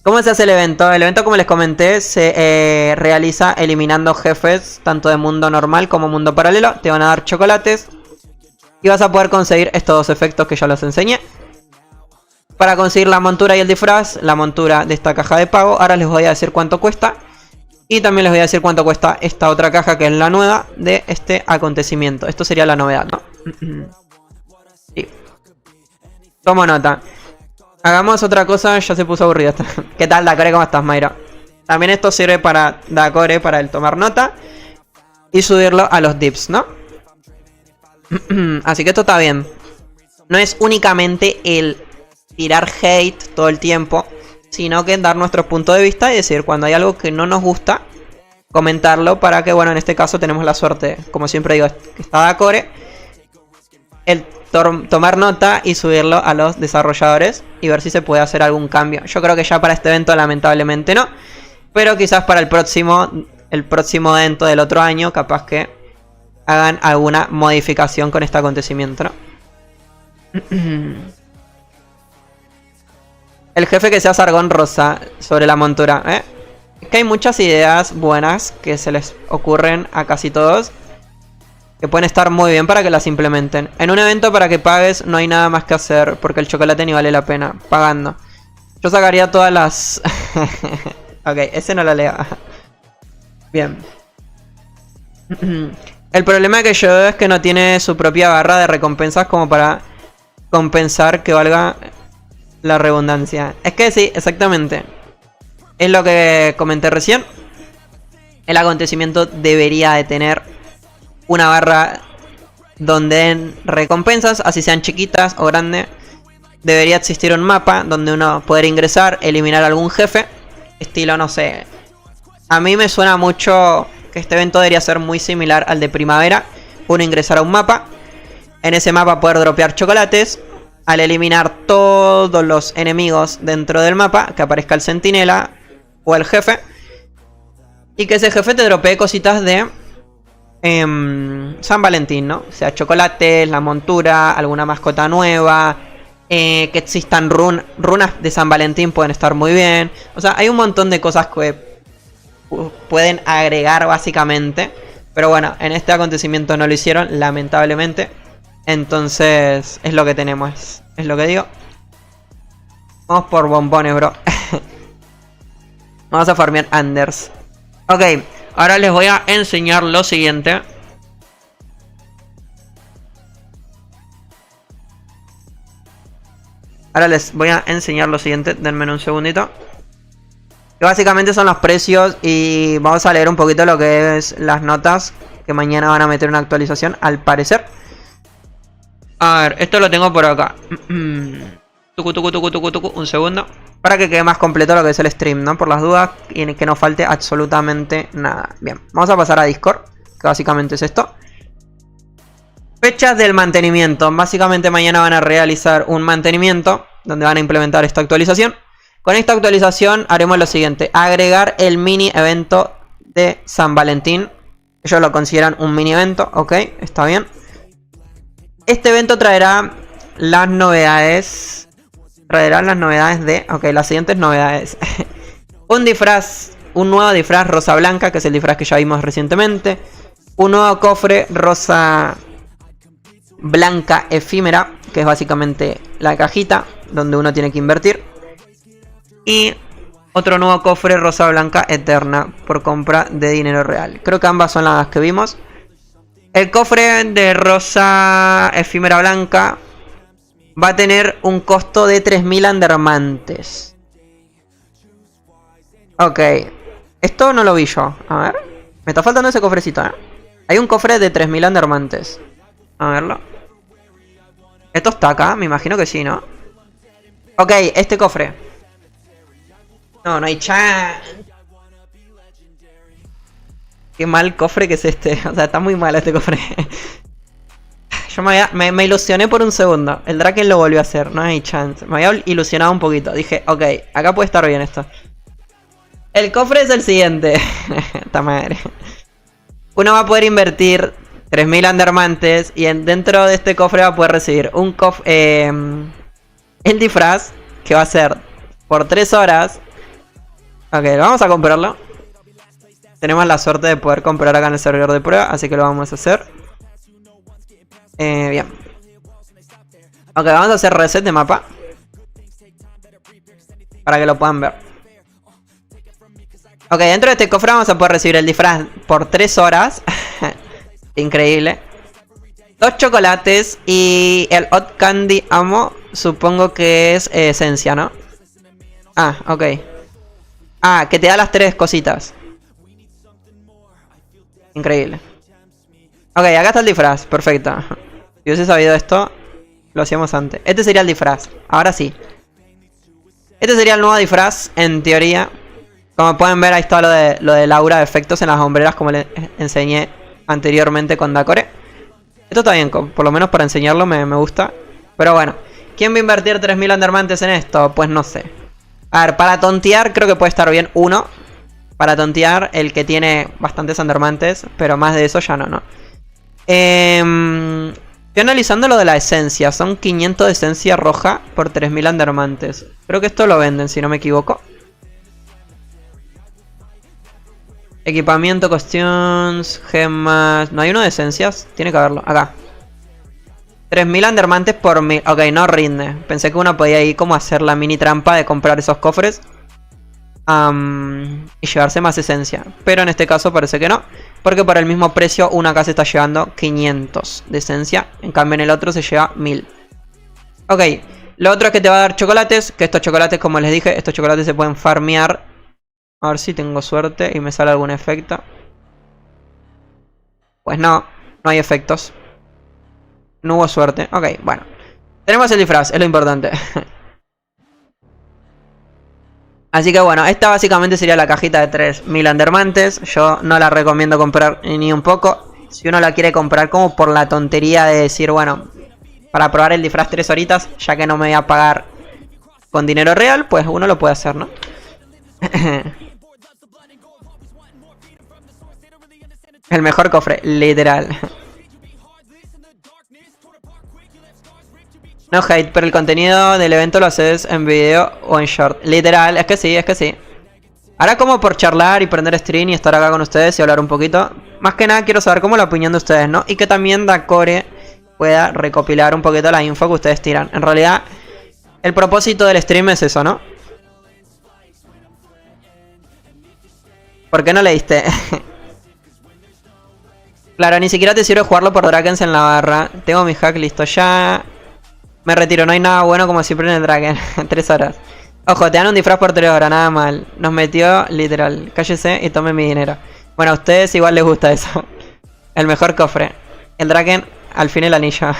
¿Cómo se hace el evento? El evento, como les comenté, se realiza eliminando jefes, tanto de mundo normal como mundo paralelo. Te van a dar chocolates. Y vas a poder conseguir estos dos efectos que ya los enseñé. Para conseguir la montura y el disfraz, la montura de esta caja de pago. Ahora les voy a decir cuánto cuesta. Y también les voy a decir cuánto cuesta esta otra caja, que es la nueva de este acontecimiento. Esto sería la novedad, ¿no? Sí. Tomo nota. Hagamos otra cosa, ya se puso aburrido. ¿Qué tal, Dacore? ¿Cómo estás, Mayro? También esto sirve para Dacore, para el tomar nota. Y subirlo a los dips, ¿no? Así que esto está bien. No es únicamente el tirar hate todo el tiempo, sino que dar nuestro punto de vista y decir cuando hay algo que no nos gusta, comentarlo para que, bueno, en este caso tenemos la suerte, como siempre digo, que está Dacore, el tomar nota y subirlo a los desarrolladores y ver si se puede hacer algún cambio. Yo creo que ya para este evento lamentablemente no, pero quizás para el próximo evento del otro año capaz que hagan alguna modificación con este acontecimiento, ¿no? El jefe que sea Sargón Rosa sobre la montura, ¿eh? Es que hay muchas ideas buenas que se les ocurren a casi todos, que pueden estar muy bien para que las implementen. En un evento para que pagues no hay nada más que hacer, porque el chocolate ni vale la pena, pagando. Yo sacaría todas las... Ok, ese no lo leo. Bien. El problema que yo veo es que no tiene su propia barra de recompensas como para compensar que valga la redundancia. Es que sí, exactamente. Es lo que comenté recién. El acontecimiento debería de tener una barra donde den recompensas, así sean chiquitas o grandes. Debería existir un mapa donde uno pueda ingresar, eliminar algún jefe. Estilo, no sé. A mí me suena mucho que este evento debería ser muy similar al de primavera. Uno ingresar a un mapa. En ese mapa poder dropear chocolates. Al eliminar todos los enemigos dentro del mapa, que aparezca el centinela o el jefe. Y que ese jefe te dropee cositas de San Valentín, ¿no? O sea, chocolates, la montura, alguna mascota nueva. Que existan runas de San Valentín pueden estar muy bien. O sea, hay un montón de cosas que pueden agregar básicamente. Pero bueno, en este acontecimiento no lo hicieron, lamentablemente. Entonces, es lo que tenemos. Es lo que digo. Vamos por bombones, bro. Vamos a farmear Anders. Ok, ahora les voy a enseñar lo siguiente. Denme un segundito. Que básicamente son los precios. Y vamos a leer un poquito lo que es las notas. Que mañana van a meter una actualización, al parecer. A ver, esto lo tengo por acá. Un segundo. Para que quede más completo lo que es el stream, ¿no? Por las dudas y que no falte absolutamente nada. Bien, vamos a pasar a Discord, que básicamente es esto. Fechas del mantenimiento. Básicamente mañana van a realizar un mantenimiento donde van a implementar esta actualización. Con esta actualización haremos lo siguiente: agregar el mini evento de San Valentín. Ellos lo consideran un mini evento, ok, está bien. Este evento traerá las novedades. Ok, las siguientes novedades. Un nuevo disfraz rosa blanca, que es el disfraz que ya vimos recientemente. Un nuevo cofre rosa blanca efímera, que es básicamente la cajita donde uno tiene que invertir. Y otro nuevo cofre rosa blanca eterna por compra de dinero real. Creo que ambas son las que vimos. El cofre de rosa efímera blanca va a tener un costo de 3000 andermantes. Ok. Esto no lo vi yo. A ver. Me está faltando ese cofrecito, ¿eh? Hay un cofre de 3000 andermantes. A verlo. Esto está acá, me imagino que sí, ¿no? Ok, este cofre. No hay chance. Qué mal cofre que es este. O sea, está muy mal este cofre. Yo me ilusioné por un segundo. El Draken lo volvió a hacer, no hay chance. Me había ilusionado un poquito. Dije, ok, acá puede estar bien esto. El cofre es el siguiente. Esta madre. Uno va a poder invertir 3000 andermantes. Y dentro de este cofre va a poder recibir un cofre. El disfraz. Que va a ser por 3 horas. Ok, vamos a comprarlo. Tenemos la suerte de poder comprar acá en el servidor de prueba. Así que lo vamos a hacer. Bien. Ok, vamos a hacer reset de mapa. Para que lo puedan ver. Ok, dentro de este cofre vamos a poder recibir el disfraz por 3 horas. Increíble. 2 chocolates y el Hot Candy Ammo. Supongo que es esencia, ¿no? Ah, ok. Ah, que te da las 3 cositas. Increíble. Ok, acá está el disfraz, perfecto. Si hubiese sabido esto, lo hacíamos antes. Este sería el disfraz, ahora sí. Este sería el nuevo disfraz, en teoría. Como pueden ver, ahí está lo de Laura de efectos en las hombreras, como les enseñé anteriormente con Dacore. Esto está bien, por lo menos para enseñarlo me gusta. Pero bueno, ¿quién va a invertir 3000 andermantes en esto? Pues no sé. A ver, para tontear creo que puede estar bien uno. Para tontear, el que tiene bastantes andermantes, pero más de eso ya no. Estoy analizando lo de la esencia. Son 500 de esencia roja por 3000 andermantes. Creo que esto lo venden, si no me equivoco. Equipamiento, cuestiones, gemas. ¿No hay uno de esencias? Tiene que haberlo. Acá. 3000 andermantes por 1000. Ok, no rinde. Pensé que uno podía ir como a hacer la mini trampa de comprar esos cofres. Y llevarse más esencia. Pero en este caso parece que no. Porque por el mismo precio uno acá se está llevando 500 de esencia. En cambio en el otro se lleva 1000. Ok. Lo otro es que te va a dar chocolates. Que estos chocolates, como les dije, estos chocolates se pueden farmear. A ver si tengo suerte y me sale algún efecto. Pues no hay efectos. No hubo suerte. Ok, bueno. Tenemos el disfraz, es lo importante. Así que bueno, esta básicamente sería la cajita de 3000 andermantes. Yo no la recomiendo comprar ni un poco. Si uno la quiere comprar como por la tontería de decir, bueno, para probar el disfraz 3 horitas, ya que no me voy a pagar con dinero real, pues uno lo puede hacer, ¿no? El mejor cofre, literal. No hate, pero el contenido del evento lo haces en video o en short. Literal, es que sí, es que sí. Ahora como por charlar y prender stream y estar acá con ustedes y hablar un poquito. Más que nada quiero saber cómo la opinión de ustedes, ¿no? Y que también Dacore pueda recopilar un poquito la info que ustedes tiran. En realidad, el propósito del stream es eso, ¿no? ¿Por qué no leíste? Claro, ni siquiera te sirve jugarlo por Drakens en la barra. Tengo mi hack listo ya. Me retiro, no hay nada bueno como siempre en el Draken. 3 horas. Ojo, te dan un disfraz por 3 horas, nada mal. Nos metió literal. Cállese y tome mi dinero. Bueno, a ustedes igual les gusta eso. El mejor cofre. El Draken, al fin el anillo.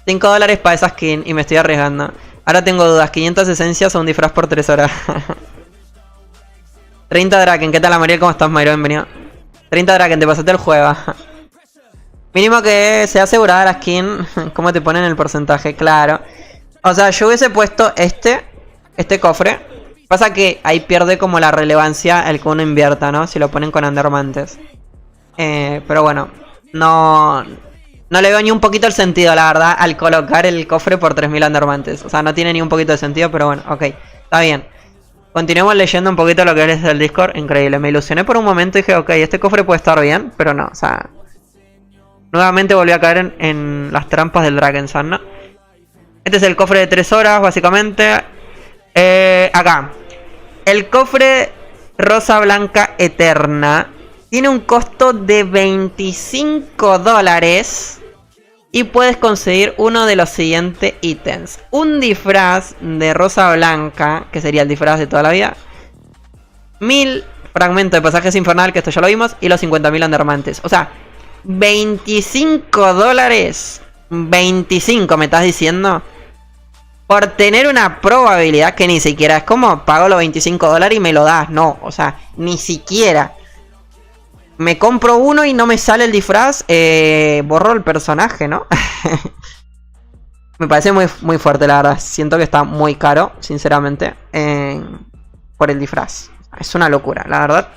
5 dólares para esa skin y me estoy arriesgando. Ahora tengo dudas, 500 esencias o un disfraz por 3 horas. 30 Draken, ¿qué tal Amariel? ¿Cómo estás, Mayro? Bienvenido. 30 Draken, te pasaste el juego. Mínimo que sea asegurada la skin. ¿Cómo te ponen el porcentaje? Claro. O sea, yo hubiese puesto este cofre. Pasa que ahí pierde como la relevancia el que uno invierta, ¿no? Si lo ponen con andermantes. Pero bueno, no le veo ni un poquito el sentido, la verdad, al colocar el cofre por 3000 andermantes. O sea, no tiene ni un poquito de sentido, pero bueno, ok. Está bien. Continuemos leyendo un poquito lo que es el Discord. Increíble, me ilusioné por un momento y dije, ok, este cofre puede estar bien, pero no, o sea... Nuevamente volví a caer en las trampas del Drakensan, ¿no? Este es el cofre de 3 horas, básicamente. Acá. El cofre rosa blanca eterna tiene un costo de $25. Y puedes conseguir uno de los siguientes ítems. Un disfraz de rosa blanca, que sería el disfraz de toda la vida. 1000 fragmentos de pasajes infernal, que esto ya lo vimos. Y los 50.000 andarmantes. O sea, $25. 25, ¿me estás diciendo? Por tener una probabilidad que ni siquiera es como pago los $25 y me lo das. No, o sea, ni siquiera. Me compro uno y no me sale el disfraz. Borro el personaje, ¿no? Me parece muy fuerte, la verdad. Siento que está muy caro, sinceramente. Por el disfraz. Es una locura, la verdad.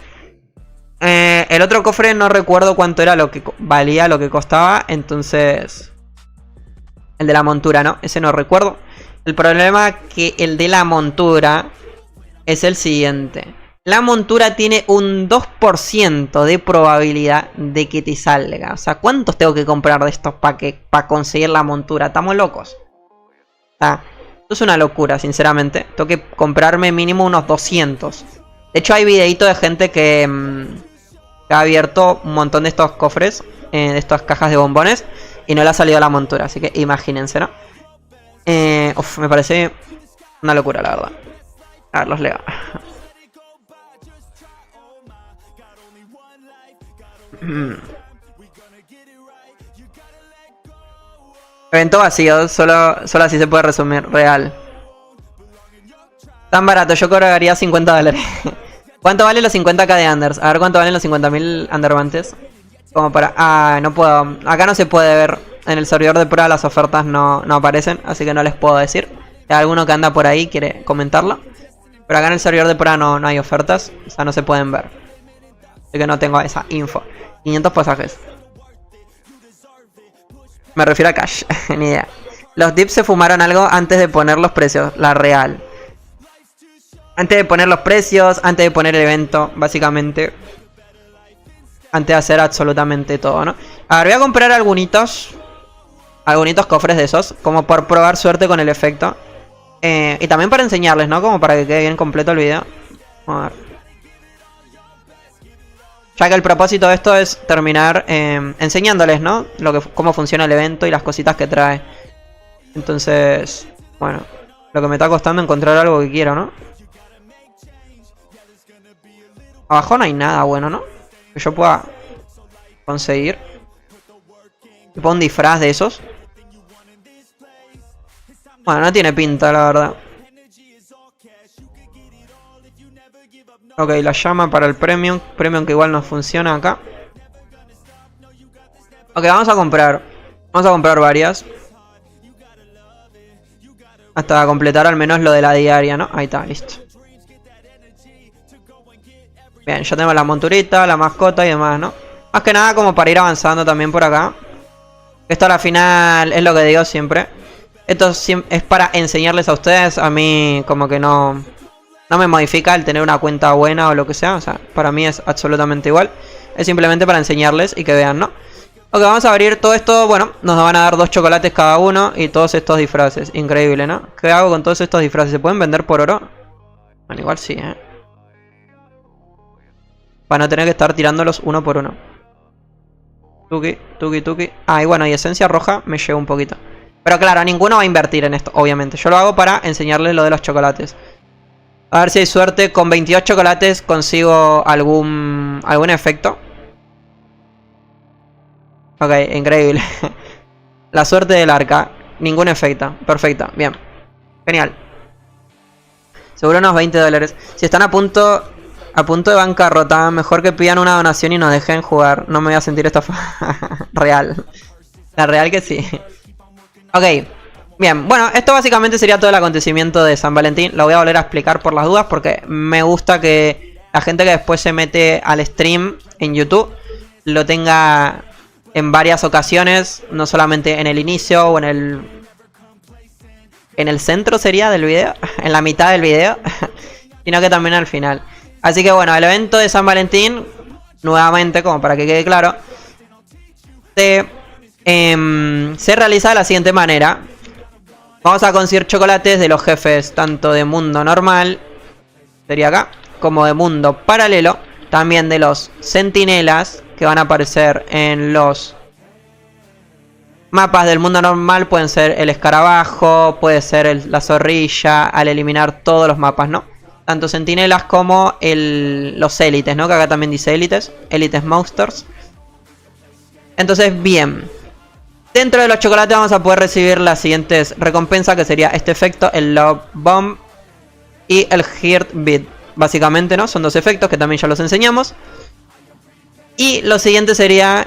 El otro cofre no recuerdo cuánto era lo que valía, lo que costaba. Entonces... el de la montura, ¿no? Ese no recuerdo. El problema es que el de la montura es el siguiente. La montura tiene un 2% de probabilidad de que te salga. O sea, ¿cuántos tengo que comprar de estos para conseguir la montura? Estamos locos. Esto es una locura, sinceramente. Tengo que comprarme mínimo unos 200. De hecho, hay videitos de gente que ha abierto un montón de estos cofres, de estas cajas de bombones, y no le ha salido la montura. Así que imagínense, ¿no? Me parece una locura, la verdad. A ver, los leo. Evento vacío, solo así se puede resumir. Real. Tan barato, yo cobraría $50. ¿Cuánto vale los 50k de Unders? A ver cuánto valen los 50.000 Undermantes. Como para... no puedo. Acá no se puede ver. En el servidor de prueba las ofertas no aparecen. Así que no les puedo decir. Si hay alguno que anda por ahí quiere comentarlo. Pero acá en el servidor de prueba no hay ofertas. O sea, no se pueden ver. Así que no tengo esa info. 500 pasajes. Me refiero a cash. Ni idea. Los dips se fumaron algo antes de poner los precios. La real. Antes de poner los precios. Antes de poner el evento. Básicamente. Antes de hacer absolutamente todo, ¿no? A ver, voy a comprar algunos cofres de esos. Como por probar suerte con el efecto. Y también para enseñarles, ¿no? Como para que quede bien completo el video. A ver. Ya que el propósito de esto es terminar enseñándoles, ¿no? Cómo funciona el evento y las cositas que trae. Entonces, bueno, lo que me está costando encontrar algo que quiero, ¿no? Abajo no hay nada bueno, ¿no? Que yo pueda conseguir. Tipo un disfraz de esos. Bueno, no tiene pinta, la verdad. Ok, la llama para el premium. Premium que igual no funciona acá. Ok, vamos a comprar. Vamos a comprar varias. Hasta completar al menos lo de la diaria, ¿no? Ahí está, listo. Bien, ya tenemos la monturita, la mascota y demás, ¿no? Más que nada como para ir avanzando también por acá. Esto a la final es lo que digo siempre. Esto es para enseñarles a ustedes. A mí como que no me modifica el tener una cuenta buena o lo que sea. O sea, para mí es absolutamente igual. Es simplemente para enseñarles y que vean, ¿no? Ok, vamos a abrir todo esto. Bueno, nos van a dar 2 chocolates cada uno y todos estos disfraces. Increíble, ¿no? ¿Qué hago con todos estos disfraces? ¿Se pueden vender por oro? Bueno, igual sí, ¿eh? Para no tener que estar tirándolos uno por uno. Tuki, tuki, tuki. Ah, y bueno, y esencia roja me lleva un poquito. Pero claro, ninguno va a invertir en esto, obviamente. Yo lo hago para enseñarles lo de los chocolates. A ver si hay suerte. Con 22 chocolates consigo algún efecto. Ok, increíble. La suerte del arca. Ningún efecto. Perfecto, bien. Genial. Seguro unos $20. Si están a punto de bancarrota, mejor que pidan una donación y nos dejen jugar. No me voy a sentir estafado. Real. La real que sí. Ok. Bien, bueno, esto básicamente sería todo el acontecimiento de San Valentín. Lo voy a volver a explicar por las dudas porque me gusta que la gente que después se mete al stream en YouTube lo tenga en varias ocasiones, no solamente en el inicio o en el centro sería del video, en la mitad del video, sino que también al final. Así que bueno, el evento de San Valentín, nuevamente, como para que quede claro, se realiza de la siguiente manera. Vamos a conseguir chocolates de los jefes tanto de mundo normal, sería acá, como de mundo paralelo. También de los centinelas que van a aparecer en los mapas del mundo normal. Pueden ser el escarabajo, puede ser la zorrilla, al eliminar todos los mapas, ¿no? Tanto centinelas como los élites, ¿no? Que acá también dice élites, élites monsters. Entonces, bien. Dentro de los chocolates vamos a poder recibir las siguientes recompensas, que sería este efecto, el Love Bomb y el Heart Beat. Básicamente, ¿no? Son dos efectos que también ya los enseñamos. Y lo siguiente sería,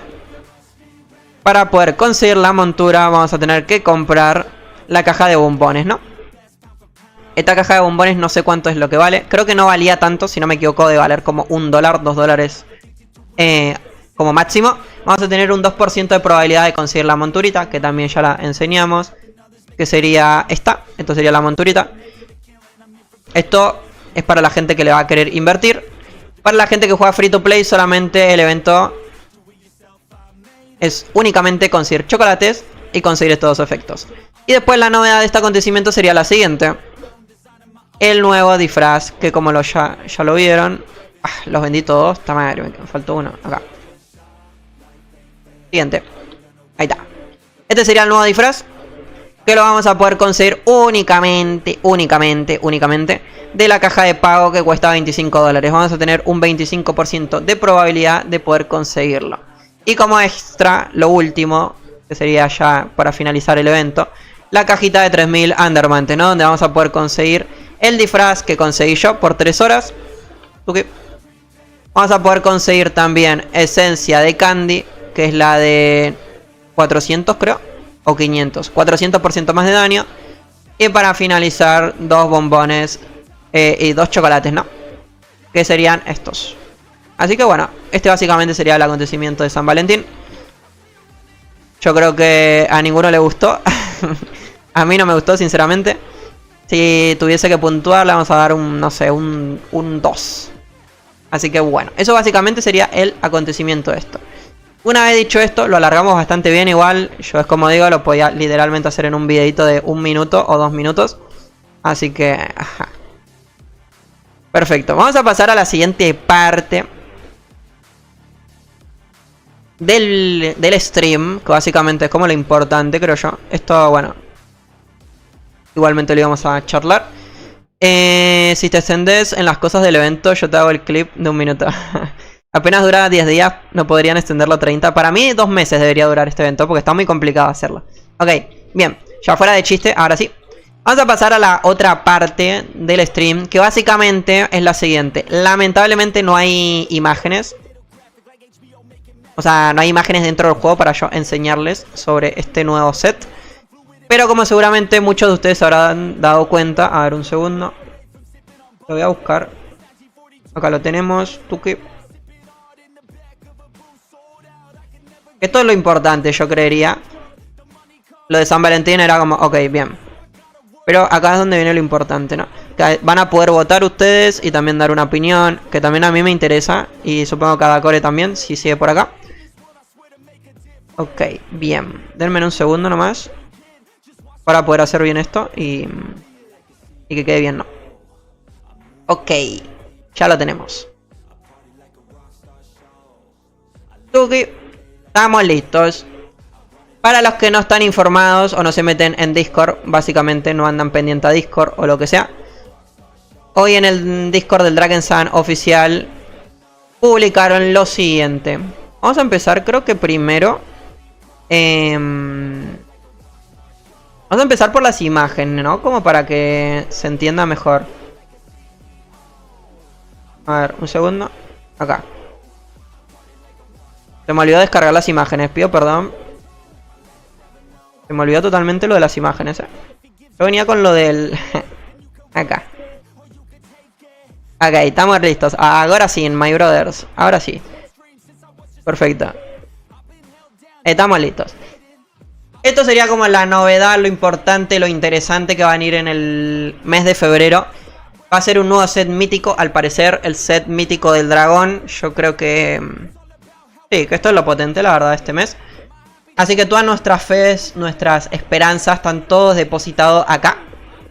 para poder conseguir la montura, vamos a tener que comprar la caja de bombones, ¿no? Esta caja de bombones no sé cuánto es lo que vale. Creo que no valía tanto, si no me equivoco, de valer como $1, $2 como máximo. Vamos a tener un 2% de probabilidad de conseguir la monturita, que también ya la enseñamos, que sería esta. Esto sería la monturita. Esto es para la gente que le va a querer invertir. Para la gente que juega free to play, solamente el evento es únicamente conseguir chocolates y conseguir estos dos efectos. Y después la novedad de este acontecimiento sería la siguiente: el nuevo disfraz, que como ya lo vieron. Los vendí todos, está madre, me faltó uno, acá. Siguiente, ahí está. Este sería el nuevo disfraz, que lo vamos a poder conseguir únicamente de la caja de pago, que cuesta $25. Vamos a tener un 25% de probabilidad de poder conseguirlo. Y como extra, lo último, que sería ya para finalizar el evento, la cajita de 3000 Undermante, ¿no? Donde vamos a poder conseguir el disfraz que conseguí yo por 3 horas. Okay. Vamos a poder conseguir también esencia de Candy, que es la de 400 creo, o 500. 400% más de daño. Y para finalizar, 2 bombones y 2 chocolates, ¿no? Que serían estos. Así que bueno, este básicamente sería el acontecimiento de San Valentín. Yo creo que a ninguno le gustó. A mí no me gustó, sinceramente. Si tuviese que puntuar, le vamos a dar un, no sé, un 2. Así que bueno, eso básicamente sería el acontecimiento de esto. Una vez dicho esto, lo alargamos bastante bien igual. Yo, es como digo, lo podía literalmente hacer en un videito de 1 minuto o 2 minutos. Así que, ajá. Perfecto, vamos a pasar a la siguiente parte del stream, que básicamente es como lo importante, creo yo. Esto, bueno, igualmente lo íbamos a charlar. Si te extendes en las cosas del evento, yo te hago el clip de 1 minuto. Apenas dura 10 días, no podrían extenderlo a 30. Para mí 2 meses debería durar este evento, porque está muy complicado hacerlo. Ok, bien, ya fuera de chiste, ahora sí. Vamos a pasar a la otra parte del stream, que básicamente es la siguiente. Lamentablemente no hay imágenes. O sea, no hay imágenes dentro del juego para yo enseñarles sobre este nuevo set. Pero como seguramente muchos de ustedes se habrán dado cuenta. A ver, un segundo. Lo voy a buscar. Acá lo tenemos. Tuki. Esto es lo importante, yo creería. Lo de San Valentín era como, ok, bien. Pero acá es donde viene lo importante, ¿no? Que van a poder votar ustedes y también dar una opinión, que también a mí me interesa. Y supongo que a Dacore también, si sigue por acá. Ok, bien. Denme un segundo nomás para poder hacer bien esto y que quede bien, ¿no? Ok, ya lo tenemos. Tuki. Estamos listos. Para los que no están informados o no se meten en Discord, básicamente no andan pendiente a Discord o lo que sea. Hoy en el Discord del Dragon's oficial publicaron lo siguiente. Vamos a empezar, creo que primero. Vamos a empezar por las imágenes, ¿no? Como para que se entienda mejor. A ver, un segundo. Acá. Se me olvidó descargar las imágenes, pido perdón. Se me olvidó totalmente lo de las imágenes, Yo venía con lo del... Acá. Ok, estamos listos. Ahora sí, en My Brothers. Ahora sí. Perfecto. Estamos listos. Esto sería como la novedad, lo importante, lo interesante que va a venir en el mes de febrero. Va a ser un nuevo set mítico, al parecer, el set mítico del dragón. Yo creo que... sí, que esto es lo potente, la verdad, de este mes. Así que todas nuestras fe, nuestras esperanzas están todos depositados acá.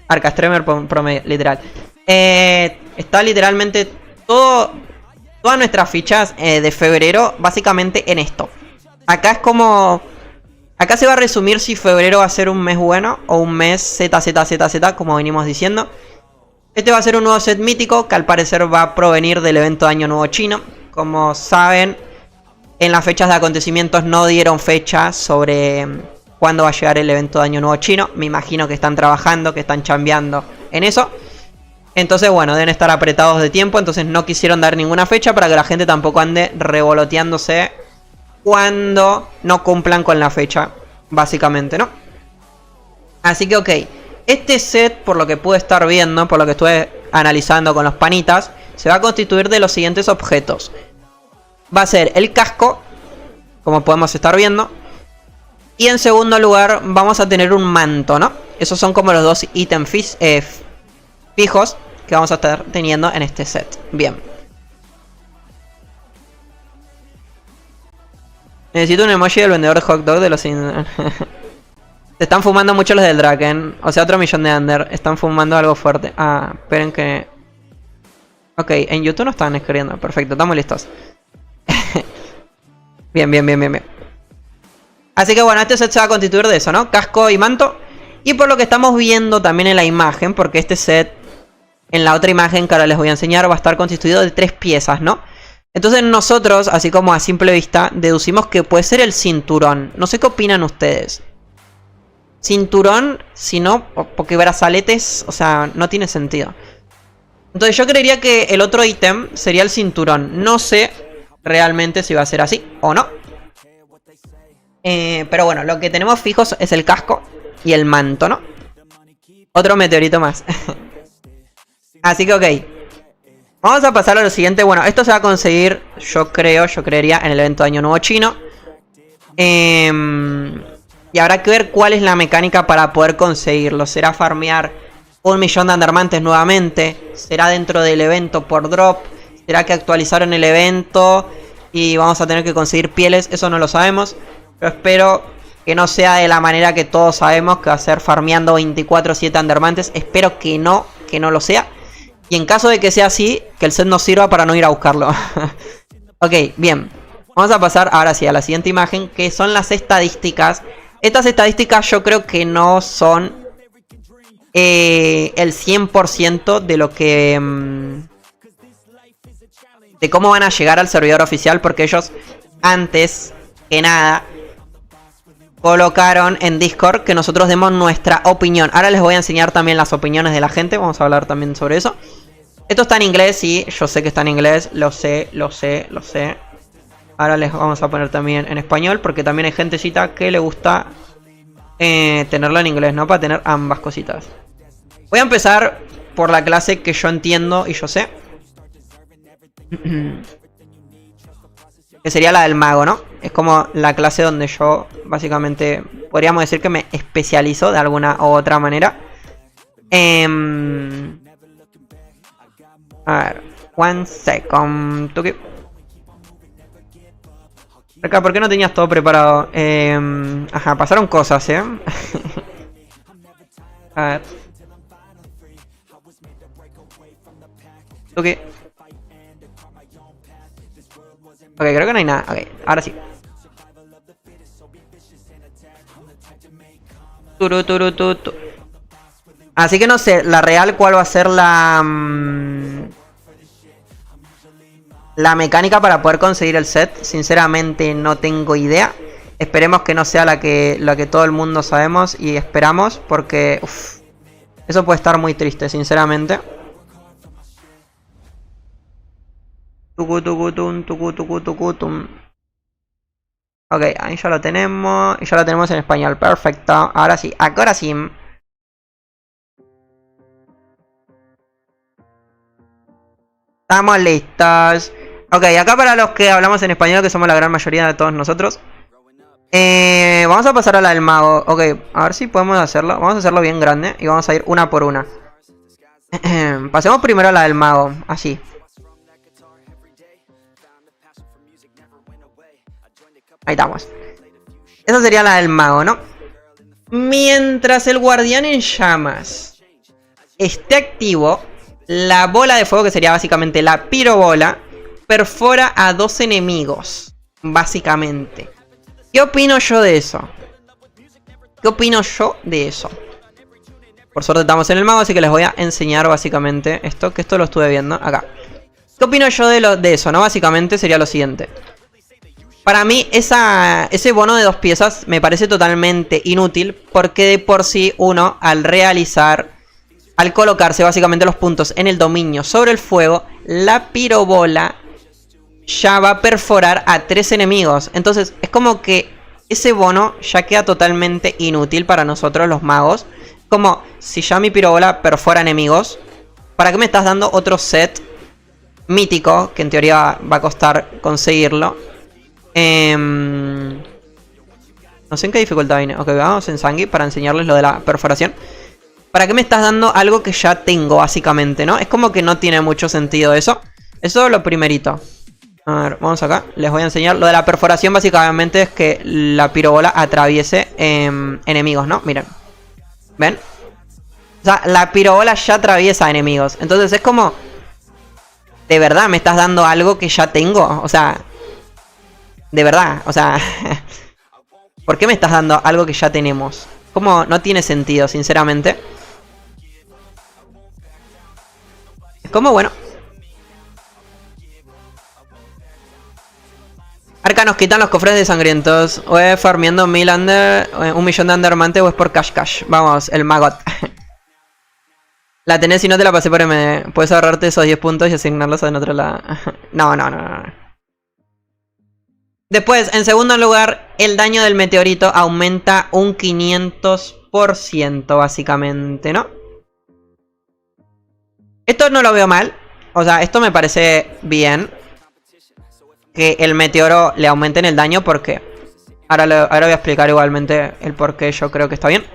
Arca Streamer promedio, literal. Está literalmente todas nuestras fichas de febrero básicamente en esto. Acá es como... Acá se va a resumir si febrero va a ser un mes bueno o un mes ZZZZ, como venimos diciendo. Este va a ser un nuevo set mítico que al parecer va a provenir del evento de Año Nuevo Chino. Como saben, en las fechas de acontecimientos no dieron fecha sobre cuándo va a llegar el evento de Año Nuevo Chino. Me imagino que están trabajando, que están chambeando en eso. Entonces, bueno, deben estar apretados de tiempo. Entonces no quisieron dar ninguna fecha para que la gente tampoco ande revoloteándose cuando no cumplan con la fecha, básicamente, ¿no? Así que, ok. Este set, por lo que pude estar viendo, por lo que estuve analizando con los panitas, se va a constituir de los siguientes objetos. Va a ser el casco, como podemos estar viendo. Y en segundo lugar vamos a tener un manto, ¿no? Esos son como los dos ítems fijos que vamos a estar teniendo en este set. Bien. Necesito un emoji del vendedor de hot dog de los... Se están fumando mucho los del Draken. O sea, otro millón de under. Están fumando algo fuerte. Ah, esperen que... Ok, en YouTube no están escribiendo. Perfecto, estamos listos. Bien. Así que bueno, este set se va a constituir de eso, ¿no? Casco y manto. Y por lo que estamos viendo también en la imagen, porque este set, en la otra imagen que ahora les voy a enseñar, va a estar constituido de 3 piezas, ¿no? Entonces nosotros, así como a simple vista, deducimos que puede ser el cinturón. No sé qué opinan ustedes. Cinturón, si no, porque brazaletes, o sea, no tiene sentido. Entonces yo creería que el otro ítem sería el cinturón. No sé realmente si va a ser así o no. Pero bueno, lo que tenemos fijos es el casco y el manto, ¿no? Otro meteorito más. Así que ok. Vamos a pasar a lo siguiente. Bueno, esto se va a conseguir, yo creería, en el evento de Año Nuevo Chino. Y habrá que ver cuál es la mecánica para poder conseguirlo. ¿Será farmear 1.000.000 de andarmantes nuevamente? ¿Será dentro del evento por drop? ¿Será que actualizaron el evento y vamos a tener que conseguir pieles? Eso no lo sabemos. Pero espero que no sea de la manera que todos sabemos, que va a ser farmeando 24/7 andarmantes. Espero que no lo sea. Y en caso de que sea así, que el set nos sirva para no ir a buscarlo. Ok, bien. Vamos a pasar ahora sí a la siguiente imagen, que son las estadísticas. Estas estadísticas yo creo que no son el 100% de lo que... de cómo van a llegar al servidor oficial, porque ellos, antes que nada, colocaron en Discord que nosotros demos nuestra opinión. Ahora les voy a enseñar también las opiniones de la gente. Vamos a hablar también sobre eso. Esto está en inglés, sí. Yo sé que está en inglés. Lo sé. Ahora les vamos a poner también en español, porque también hay gentecita que le gusta tenerlo en inglés, ¿no? Para tener ambas cositas. Voy a empezar por la clase que yo entiendo y yo sé. Que sería la del mago, ¿no? Es como la clase donde yo básicamente podríamos decir que me especializo de alguna u otra manera. A ver, one second. Acá, ¿por qué no tenías todo preparado? Ajá, pasaron cosas, A ver. Ok, creo que no hay nada. Ok, ahora sí. Así que no sé, la real cuál va a ser la mecánica para poder conseguir el set. Sinceramente no tengo idea. Esperemos que no sea la que todo el mundo sabemos y esperamos, porque eso puede estar muy triste, sinceramente. Ok, ahí ya lo tenemos. Y ya lo tenemos en español. Perfecto. Ahora sí. Ahora sí. Estamos listos. Ok, acá para los que hablamos en español, que somos la gran mayoría de todos nosotros. Vamos a pasar a la del mago. Ok, a ver si podemos hacerlo. Vamos a hacerlo bien grande. Y vamos a ir una por una. Pasemos primero a la del mago. Así. Ahí estamos. Esa sería la del mago, ¿no? Mientras el guardián en llamas esté activo, la bola de fuego, que sería básicamente la pirobola, perfora a 2 enemigos. Básicamente. ¿Qué opino yo de eso? ¿Qué opino yo de eso? Por suerte estamos en el mago, así que les voy a enseñar básicamente esto, que esto lo estuve viendo acá. ¿Qué opino yo de eso, no? Básicamente sería lo siguiente. Para mí ese bono de 2 piezas me parece totalmente inútil, porque de por sí uno al colocarse básicamente los puntos en el dominio sobre el fuego, la pirobola ya va a perforar a 3 enemigos. Entonces es como que ese bono ya queda totalmente inútil para nosotros los magos. Como si ya mi pirobola perfora enemigos, ¿para qué me estás dando otro set mítico? Que en teoría va a costar conseguirlo. No sé en qué dificultad viene. Ok, vamos en Sangui para enseñarles lo de la perforación. ¿Para qué me estás dando algo que ya tengo básicamente, no? Es como que no tiene mucho sentido eso. Eso es lo primerito. A ver, vamos acá. Les voy a enseñar. Lo de la perforación básicamente es que la pirobola atraviese enemigos, ¿no? Miren. ¿Ven? O sea, la pirobola ya atraviesa enemigos. Entonces es como... ¿De verdad me estás dando algo que ya tengo? O sea... De verdad, o sea... ¿Por qué me estás dando algo que ya tenemos? Como no tiene sentido, sinceramente. Es como, bueno... Arca, nos quitan los cofres de sangrientos. O es farmeando 1000 under, 1 millón de undermante o es por cash. Vamos, el magot. La tenés y no te la pasé por MD. Puedes ahorrarte esos 10 puntos y asignarlos en otro lado. No. Después, en segundo lugar, el daño del meteorito aumenta un 500% básicamente, ¿no? Esto no lo veo mal. O sea, esto me parece bien. Que el meteoro le aumenten el daño, porque ahora voy a explicar igualmente el por qué yo creo que está bien.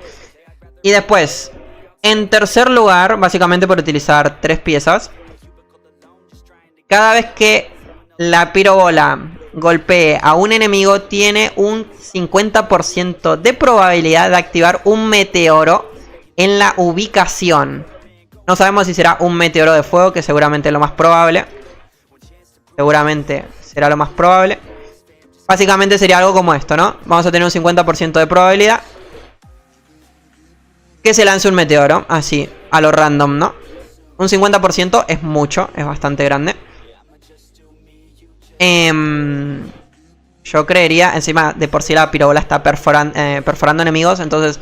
Y después, en tercer lugar, básicamente por utilizar 3 piezas, cada vez que la pirobola golpee a un enemigo, tiene un 50% de probabilidad de activar un meteoro en la ubicación. No sabemos si será un meteoro de fuego, que seguramente es lo más probable. Seguramente será lo más probable. Básicamente sería algo como esto, ¿no? Vamos a tener un 50% de probabilidad que se lance un meteoro, así, a lo random, ¿no? Un 50% es mucho, es bastante grande. Yo creería, encima de por sí la pirobola está perforando enemigos, entonces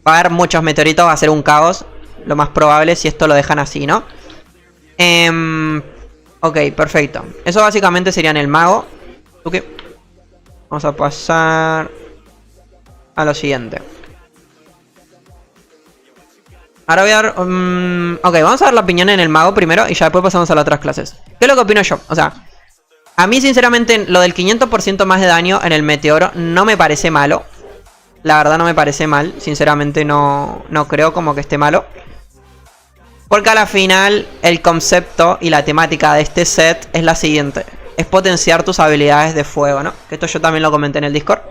va a haber muchos meteoritos, va a ser un caos, lo más probable, si esto lo dejan así, ¿no? Ok, perfecto. Eso básicamente sería en el mago. Ok. Vamos a pasar a lo siguiente. Ahora voy a dar... ok, vamos a dar la opinión en el mago primero y ya después pasamos a las otras clases. ¿Qué es lo que opino yo? O sea, a mí sinceramente lo del 500% más de daño en el meteoro no me parece malo. La verdad no me parece mal. Sinceramente no creo como que esté malo. Porque a la final el concepto y la temática de este set es la siguiente. Es potenciar tus habilidades de fuego, ¿no? Que esto yo también lo comenté en el Discord.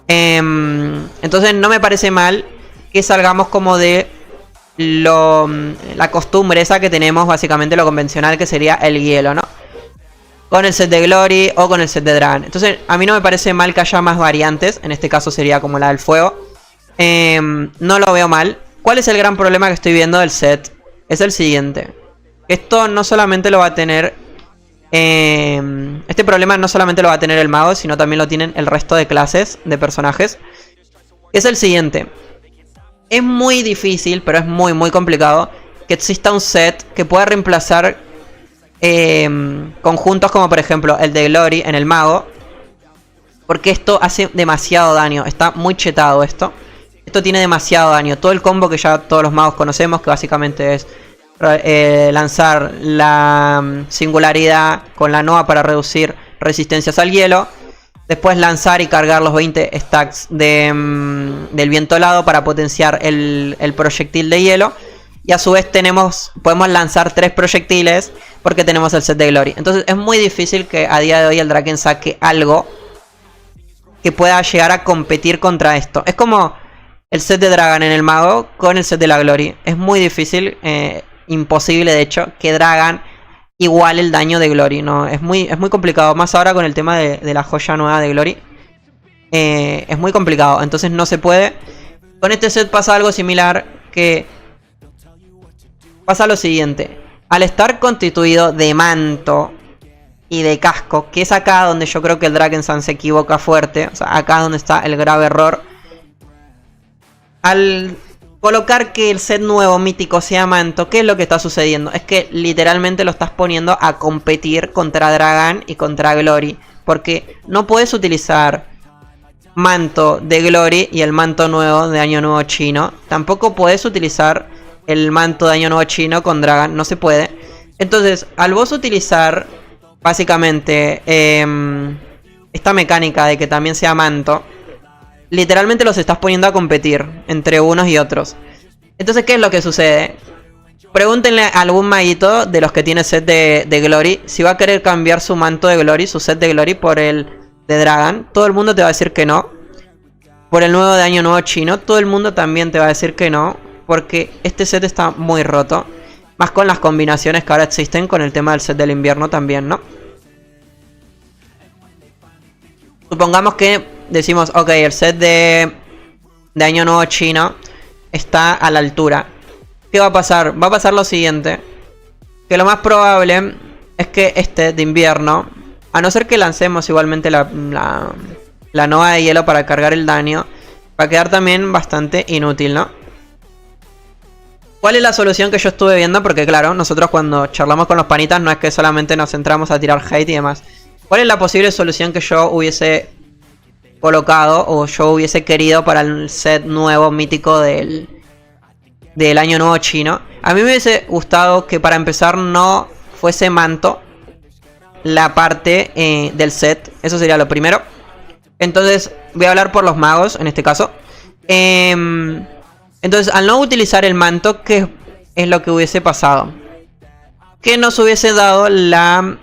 Entonces no me parece mal que salgamos como de la costumbre esa que tenemos, básicamente lo convencional, que sería el hielo, ¿no? Con el set de Glory o con el set de Dragon. Entonces a mí no me parece mal que haya más variantes. En este caso sería como la del fuego. No lo veo mal. ¿Cuál es el gran problema que estoy viendo del set? Es el siguiente. Esto no solamente lo va a tener... este problema no solamente lo va a tener el mago, sino también lo tienen el resto de clases de personajes. Es el siguiente. Es muy difícil, pero es muy complicado que exista un set que pueda reemplazar conjuntos como por ejemplo el de Glory en el mago. Porque esto hace demasiado daño. Está muy chetado esto. Esto tiene demasiado daño. Todo el combo que ya todos los magos conocemos, que básicamente es lanzar la singularidad con la Nova para reducir resistencias al hielo. Después lanzar y cargar los 20 stacks del viento helado para potenciar el proyectil de hielo. Y a su vez podemos lanzar 3 proyectiles porque tenemos el set de Glory. Entonces es muy difícil que a día de hoy el Draken saque algo que pueda llegar a competir contra esto. Es como el set de Dragan en el mago con el set de la Glory. Es muy difícil, imposible de hecho, que Dragan iguale el daño de Glory. No, es muy complicado, más ahora con el tema de la joya nueva de Glory. Es muy complicado, entonces no se puede. Con este set pasa algo similar, que pasa lo siguiente. Al estar constituido de manto y de casco, que es acá donde yo creo que el Drakensang se equivoca fuerte, o sea, acá donde está el grave error. Al colocar que el set nuevo mítico sea manto, ¿qué es lo que está sucediendo? Es que literalmente lo estás poniendo a competir contra Dragan y contra Glory, porque no puedes utilizar manto de Glory y el manto nuevo de Año Nuevo Chino. Tampoco puedes utilizar el manto de Año Nuevo Chino con Dragan, no se puede. Entonces, al vos utilizar básicamente esta mecánica de que también sea manto, literalmente los estás poniendo a competir entre unos y otros. Entonces, ¿qué es lo que sucede? Pregúntenle a algún maguito de los que tiene set de Glory si va a querer cambiar su manto de Glory, su set de Glory, por el de Dragan. Todo el mundo te va a decir que no. Por el nuevo de Año Nuevo Chino, todo el mundo también te va a decir que no, porque este set está muy roto. Más con las combinaciones que ahora existen con el tema del set del invierno también, ¿no? Supongamos que decimos, ok, el set de Año Nuevo Chino está a la altura. ¿Qué va a pasar? Va a pasar lo siguiente. Que lo más probable es que este de invierno, a no ser que lancemos igualmente la nova de hielo para cargar el daño, va a quedar también bastante inútil, ¿no? ¿Cuál es la solución que yo estuve viendo? Porque claro, nosotros cuando charlamos con los panitas no es que solamente nos centramos a tirar hate y demás. ¿Cuál es la posible solución que yo hubiese colocado o yo hubiese querido para el set nuevo mítico del Año Nuevo Chino? A mí me hubiese gustado que para empezar no fuese manto la parte del set. Eso sería lo primero. Entonces voy a hablar por los magos en este caso. Entonces, al no utilizar el manto, ¿qué es lo que hubiese pasado? Que nos hubiese dado la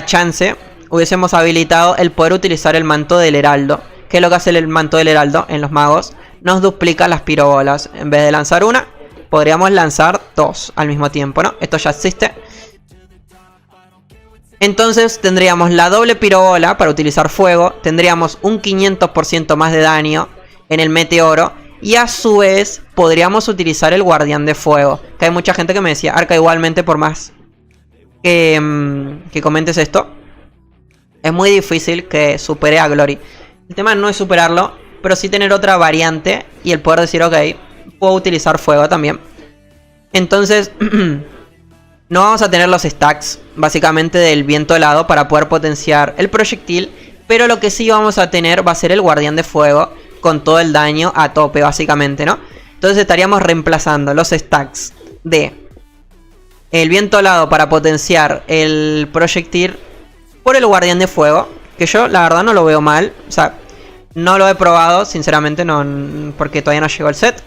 chance, hubiésemos habilitado el poder utilizar el manto del heraldo. ¿Qué es lo que hace el manto del heraldo en los magos? Nos duplica las pirobolas. En vez de lanzar una, podríamos lanzar dos al mismo tiempo, ¿no? Esto ya existe. Entonces tendríamos la doble pirobola para utilizar fuego. Tendríamos un 500% más de daño en el meteoro. Y a su vez podríamos utilizar el guardián de fuego. Que hay mucha gente que me decía, Arca, igualmente por más que comentes esto, es muy difícil que supere a Glory. El tema no es superarlo, pero sí tener otra variante y el poder decir, ok, puedo utilizar fuego también. Entonces, no vamos a tener los stacks básicamente del viento helado para poder potenciar el proyectil. Pero lo que sí vamos a tener va a ser el guardián de fuego, con todo el daño a tope básicamente, ¿no? Entonces estaríamos reemplazando los stacks de el viento helado para potenciar el proyectil por el guardián de fuego, que yo la verdad no lo veo mal. O sea, no lo he probado sinceramente, no, porque todavía no llegó el set.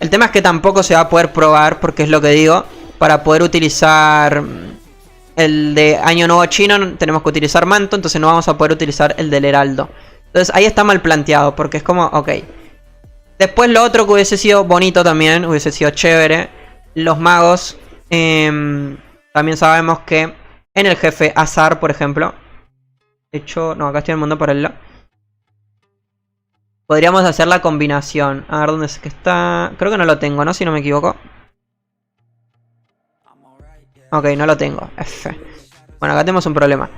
El tema es que tampoco se va a poder probar, porque es lo que digo, para poder utilizar el de Año Nuevo Chino tenemos que utilizar manto, entonces no vamos a poder utilizar el del heraldo. Entonces ahí está mal planteado, porque es como, ok. Después lo otro que hubiese sido bonito también, hubiese sido chévere. Los magos, también sabemos que en el jefe Azar, por ejemplo. De hecho, no, acá estoy en el mundo paralelo. Podríamos hacer la combinación. A ver dónde es que está. Creo que no lo tengo, ¿no? Si no me equivoco. Ok, no lo tengo. F. Bueno, acá tenemos un problema.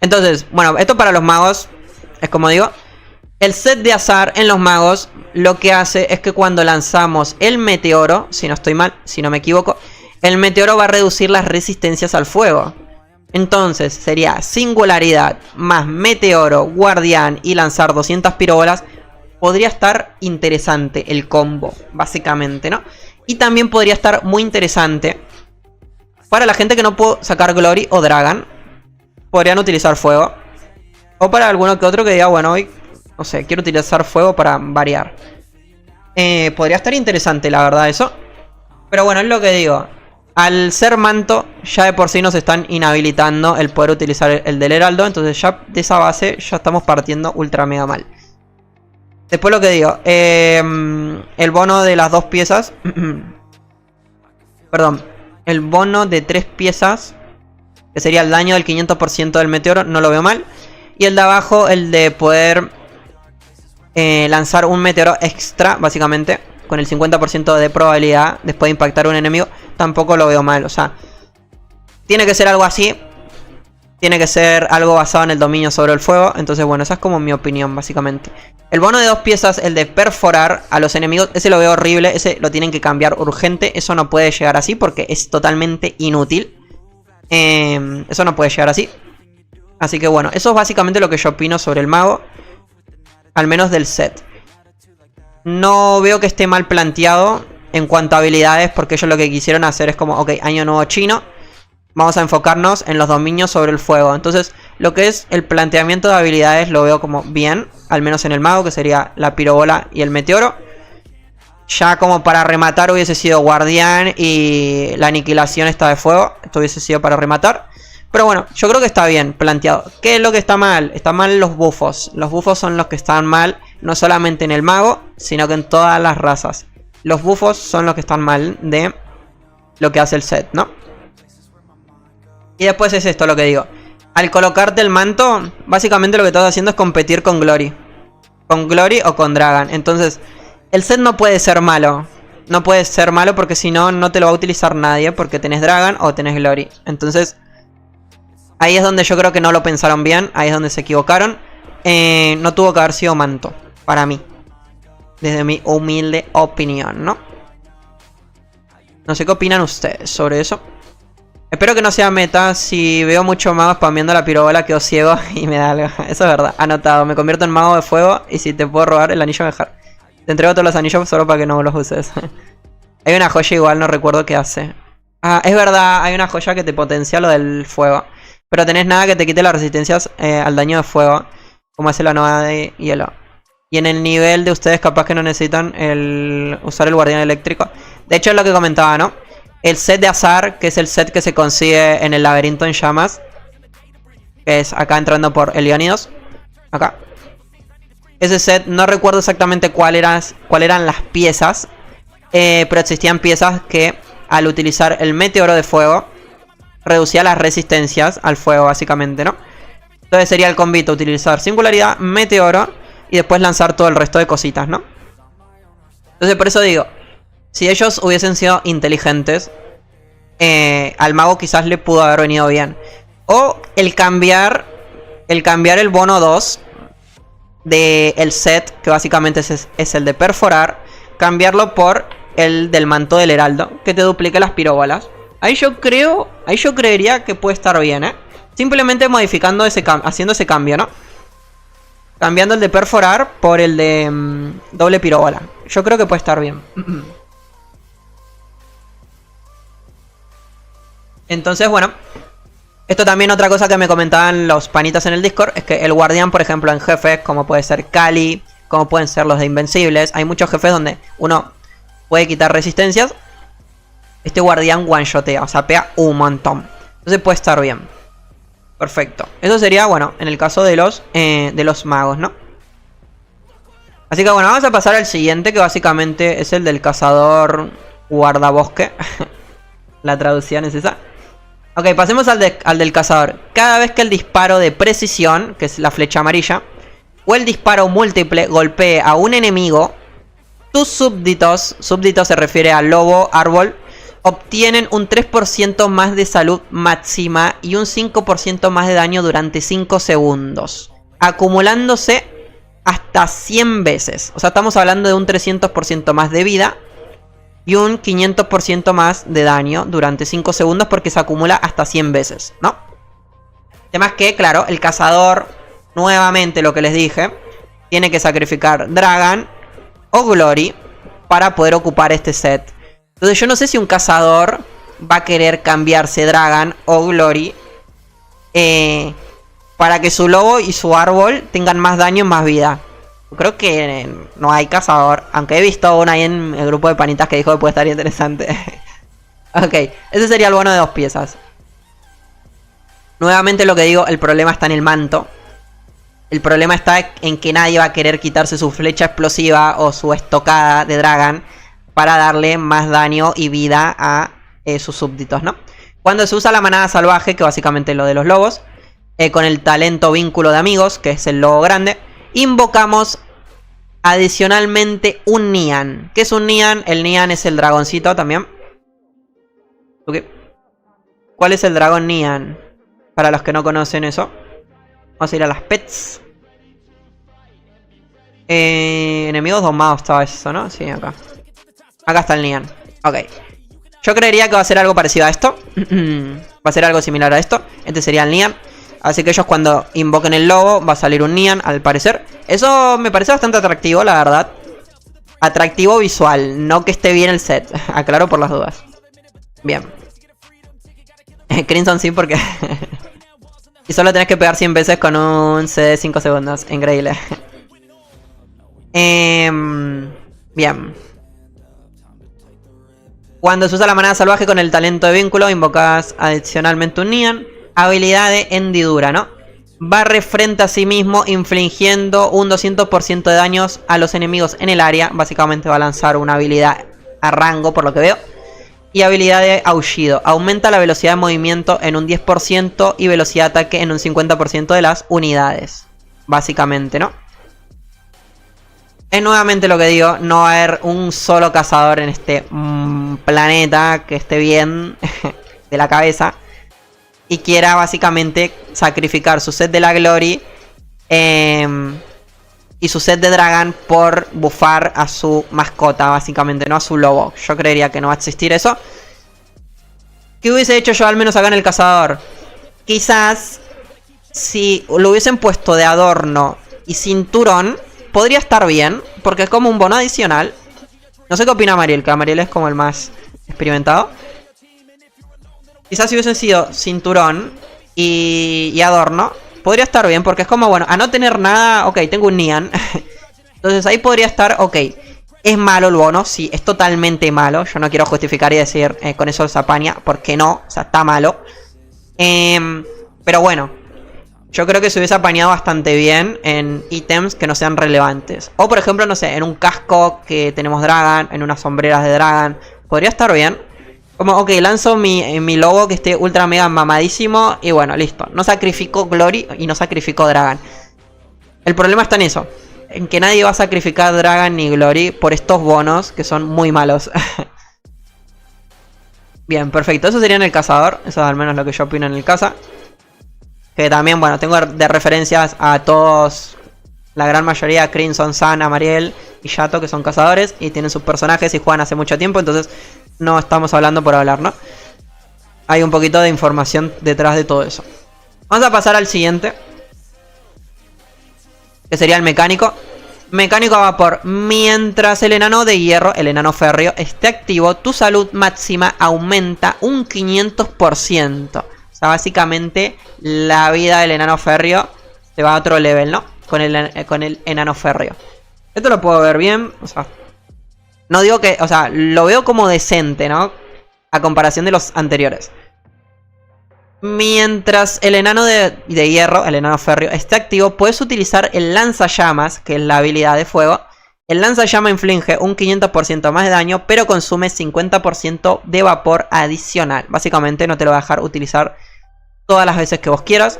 Entonces, bueno, esto para los magos es como digo. El set de azar en los magos lo que hace es que cuando lanzamos el meteoro, si no estoy mal, si no me equivoco, el meteoro va a reducir las resistencias al fuego. Entonces sería singularidad más meteoro, guardián y lanzar 200 pirobolas. Podría estar interesante el combo, básicamente, ¿no? Y también podría estar muy interesante para la gente que no puede sacar Glory o Dragan. Podrían utilizar fuego. O para alguno que otro que diga, bueno, hoy, no sé, quiero utilizar fuego para variar. Podría estar interesante, la verdad, eso. Pero bueno, es lo que digo. Al ser manto, ya de por sí nos están inhabilitando el poder utilizar el del heraldo. Entonces ya de esa base ya estamos partiendo ultra mega mal. Después lo que digo, el bono de las 2 piezas. Perdón, el bono de 3 piezas, que sería el daño del 500% del meteoro, no lo veo mal. Y el de abajo, el de poder lanzar un meteoro extra, básicamente, con el 50% de probabilidad después de impactar a un enemigo, tampoco lo veo mal. O sea, tiene que ser algo así. Tiene que ser algo basado en el dominio sobre el fuego. Entonces, bueno, esa es como mi opinión, básicamente. El bono de 2 piezas, el de perforar a los enemigos, ese lo veo horrible. Ese lo tienen que cambiar urgente. Eso no puede llegar así porque es totalmente inútil. Eso no puede llegar así. Así que bueno, eso es básicamente lo que yo opino sobre el mago. Al menos del set. No veo que esté mal planteado en cuanto a habilidades, porque ellos lo que quisieron hacer es como, ok, año nuevo chino, vamos a enfocarnos en los dominios sobre el fuego. Entonces, lo que es el planteamiento de habilidades lo veo como bien, al menos en el mago, que sería la pirobola y el meteoro. Ya como para rematar hubiese sido guardián y la aniquilación esta de fuego. Esto hubiese sido para rematar. Pero bueno, yo creo que está bien planteado. ¿Qué es lo que está mal? Está mal los bufos. Los bufos son los que están mal, no solamente en el mago, sino que en todas las razas. Los bufos son los que están mal de lo que hace el set, ¿no? Y después es esto lo que digo. Al colocarte el manto, básicamente lo que estás haciendo es competir con Glory. Con Glory o con Dragon. Entonces, el set no puede ser malo. No puede ser malo porque si no, no te lo va a utilizar nadie. Porque tenés Dragon o tenés Glory. Entonces, ahí es donde yo creo que no lo pensaron bien. Ahí es donde se equivocaron. No tuvo que haber sido manto, para mí. Desde mi humilde opinión, ¿no? No sé qué opinan ustedes sobre eso. Espero que no sea meta. Si veo mucho mago spameando la pirobola, quedo ciego y me da algo. Eso es verdad. Anotado. Me convierto en mago de fuego. Y si te puedo robar el anillo, dejar. Te entrego todos los anillos solo para que no los uses. Hay una joya igual, no recuerdo qué hace. Ah, es verdad. Hay una joya que te potencia lo del fuego. Pero tenés nada que te quite las resistencias al daño de fuego. Como hace la nueva de hielo. Y en el nivel de ustedes capaz que no necesitan usar el guardián eléctrico. De hecho es lo que comentaba, ¿no? El set de azar, que es el set que se consigue en el laberinto en llamas. Que es acá entrando por Heliónidos. Acá. Ese set, no recuerdo exactamente cuál eran las piezas. Pero existían piezas que al utilizar el meteoro de fuego reducía las resistencias al fuego, básicamente, ¿no? Entonces sería el combito utilizar singularidad, meteoro y después lanzar todo el resto de cositas, ¿no? Entonces por eso digo, si ellos hubiesen sido inteligentes, al mago quizás le pudo haber venido bien. O el cambiar el bono 2 del set, que básicamente es el de perforar, cambiarlo por el del manto del heraldo, que te duplique las pirobolas. Ahí yo creería que puede estar bien, ¿eh? Simplemente modificando haciendo ese cambio, ¿no? Cambiando el de perforar por el de doble pirobola. Yo creo que puede estar bien. Entonces, bueno. Esto también otra cosa que me comentaban los panitas en el Discord. Es que el guardián, por ejemplo, en jefes, como puede ser Kali, como pueden ser los de Invencibles. Hay muchos jefes donde uno puede quitar resistencias. Este guardián one-shotea, o sea, pega un montón. Entonces puede estar bien. Perfecto. Eso sería, bueno, en el caso de los magos, ¿no? Así que bueno, vamos a pasar al siguiente, que básicamente es el del cazador guardabosque. La traducción es esa. Ok, pasemos al del cazador. Cada vez que el disparo de precisión, que es la flecha amarilla, o el disparo múltiple golpee a un enemigo, tus súbditos se refiere al lobo, árbol, obtienen un 3% más de salud máxima y un 5% más de daño durante 5 segundos, acumulándose hasta 100 veces. O sea, estamos hablando de un 300% más de vida y un 500% más de daño durante 5 segundos porque se acumula hasta 100 veces, ¿no? Además que, claro, el cazador, nuevamente lo que les dije, tiene que sacrificar Dragon o Glory para poder ocupar este set. Entonces yo no sé si un cazador va a querer cambiarse Dragon o Glory para que su lobo y su árbol tengan más daño y más vida. Yo creo que no hay cazador, aunque he visto uno ahí en el grupo de panitas que dijo que puede estar interesante. Ok, ese sería el bono de 2 piezas. Nuevamente lo que digo, el problema está en el manto. El problema está en que nadie va a querer quitarse su flecha explosiva o su estocada de Dragon para darle más daño y vida a sus súbditos, ¿no? Cuando se usa la manada salvaje, que básicamente es lo de los lobos, con el talento vínculo de amigos, que es el lobo grande, invocamos adicionalmente un Nian. ¿Qué es un Nian? El Nian es el dragoncito también. Okay. ¿Cuál es el dragón Nian? Para los que no conocen eso. Vamos a ir a las pets. Enemigos domados estaba eso, ¿no? Sí, acá. Acá está el Nian. Ok. Yo creería que va a ser algo parecido a esto. Va a ser algo similar a esto. Este sería el Nian. Así que ellos cuando invoquen el lobo va a salir un Nian, al parecer. Eso me parece bastante atractivo, la verdad. Atractivo visual, no que esté bien el set. Aclaro por las dudas. Bien. Crimson sí, porque... y solo tenés que pegar 100 veces con un CD de 5 segundos. Increíble. Bien. Cuando se usa la manada salvaje con el talento de vínculo, invocas adicionalmente un Nian. Habilidad de hendidura, ¿no? Barre frente a sí mismo, infligiendo un 200% de daños a los enemigos en el área. Básicamente va a lanzar una habilidad a rango, por lo que veo. Y habilidad de aullido. Aumenta la velocidad de movimiento en un 10% y velocidad de ataque en un 50% de las unidades. Básicamente, ¿no? Es nuevamente lo que digo, no va a haber un solo cazador en este planeta que esté bien de la cabeza. Y quiera básicamente sacrificar su set de la Glory y su set de Dragon por buffar a su mascota, básicamente, no a su lobo. Yo creería que no va a existir eso. ¿Qué hubiese hecho yo al menos acá en el cazador? Quizás si lo hubiesen puesto de adorno y cinturón, podría estar bien, porque es como un bono adicional. No sé qué opina Mariel, que Mariel es como el más experimentado. Quizás si hubiesen sido cinturón y adorno, podría estar bien, porque es como, bueno, a no tener nada, ok, tengo un Nian. Entonces ahí podría estar, ok, es malo el bono, sí, es totalmente malo. Yo no quiero justificar y decir con eso se apaña, porque no, o sea, está malo. Pero bueno, yo creo que se hubiese apañado bastante bien en ítems que no sean relevantes. O por ejemplo, no sé, en un casco que tenemos Dragon, en unas sombreras de Dragon, podría estar bien. Como, ok, lanzo mi lobo que esté ultra mega mamadísimo. Y bueno, listo. No sacrifico Glory y no sacrifico Dragon. El problema está en eso. En que nadie va a sacrificar Dragon ni Glory por estos bonos que son muy malos. Bien, perfecto. Eso sería en el cazador. Eso es al menos lo que yo opino en el caza. Que también, bueno, tengo de referencias a todos. La gran mayoría, Crimson, Sun, Amariel y Yato, que son cazadores. Y tienen sus personajes y juegan hace mucho tiempo. Entonces... no estamos hablando por hablar, ¿no? Hay un poquito de información detrás de todo eso. Vamos a pasar al siguiente, que sería el mecánico. Mecánico a vapor. Mientras el enano de hierro, el enano férreo, esté activo, tu salud máxima aumenta un 500%. O sea, básicamente la vida del enano férreo se va a otro level, ¿no? Con el enano férreo. Esto lo puedo ver bien, o sea... no digo que, o sea, lo veo como decente, ¿no? A comparación de los anteriores. Mientras el enano de hierro, el enano férreo, esté activo, puedes utilizar el lanzallamas, que es la habilidad de fuego. El lanzallamas inflige un 500% más de daño, pero consume 50% de vapor adicional. Básicamente no te lo va a dejar utilizar todas las veces que vos quieras.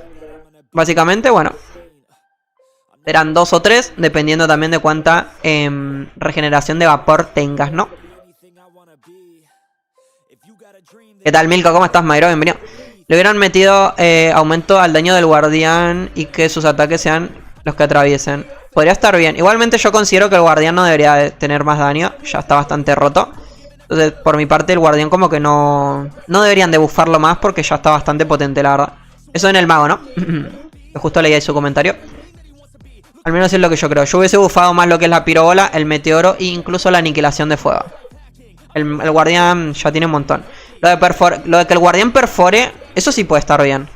Básicamente, bueno... serán 2 o 3, dependiendo también de cuánta regeneración de vapor tengas, ¿no? ¿Qué tal, Milko? ¿Cómo estás, Mayro? Bienvenido. Le hubieran metido aumento al daño del guardián y que sus ataques sean los que atraviesen. Podría estar bien. Igualmente yo considero que el guardián no debería tener más daño. Ya está bastante roto. Entonces, por mi parte, el guardián como que no deberían de buffarlo más porque ya está bastante potente, la verdad. Eso en el mago, ¿no? Justo leí ahí su comentario. Al menos es lo que yo creo. Yo hubiese bufado más lo que es la pirobola, el meteoro e incluso la aniquilación de fuego. El guardián ya tiene un montón. Lo de que el guardián perfore, eso sí puede estar bien.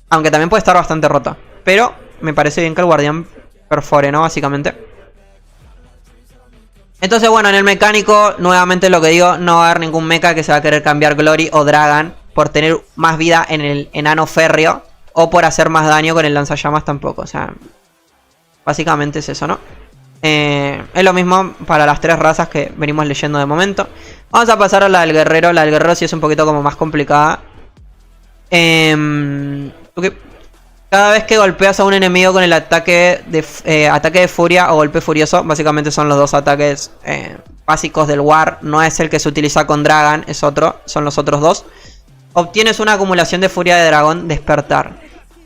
Aunque también puede estar bastante roto. Pero me parece bien que el guardián perfore, ¿no? Básicamente. Entonces, bueno, en el mecánico, nuevamente lo que digo, no va a haber ningún mecha que se va a querer cambiar Glory o Dragon por tener más vida en el enano férreo o por hacer más daño con el lanzallamas tampoco. O sea, básicamente es eso, ¿no? Es lo mismo para las tres razas que venimos leyendo de momento. Vamos a pasar a la del guerrero. La del guerrero sí es un poquito como más complicada. Cada vez que golpeas a un enemigo con el ataque de furia o golpe furioso, básicamente son los dos ataques básicos del War. No es el que se utiliza con Dragon, es otro, son los otros dos. Obtienes una acumulación de furia de dragón despertar.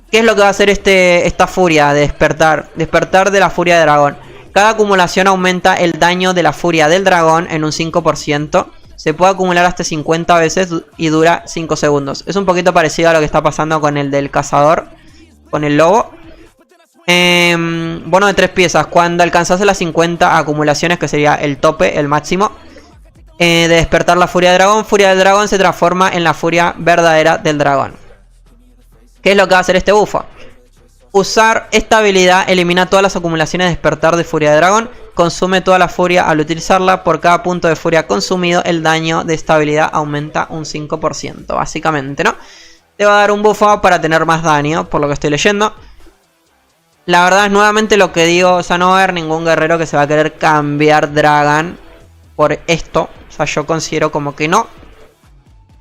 ¿Qué es lo que va a hacer esta furia de despertar? Despertar de la furia de dragón. Cada acumulación aumenta el daño de la furia del dragón en un 5%. Se puede acumular hasta 50 veces y dura 5 segundos. Es un poquito parecido a lo que está pasando con el del cazador, con el lobo. Bono de 3 piezas. Cuando alcanzase las 50 acumulaciones, que sería el tope, el máximo, de despertar la furia del dragón se transforma en la furia verdadera del dragón. ¿Qué es lo que va a hacer este bufo? Usar esta habilidad elimina todas las acumulaciones de despertar de furia de dragón. Consume toda la furia al utilizarla. Por cada punto de furia consumido, el daño de esta habilidad aumenta un 5%. Básicamente, ¿no? Te va a dar un buffo para tener más daño, por lo que estoy leyendo. La verdad es nuevamente lo que digo. O sea, no va a haber ningún guerrero que se va a querer cambiar Dragon por esto. O sea, yo considero como que no.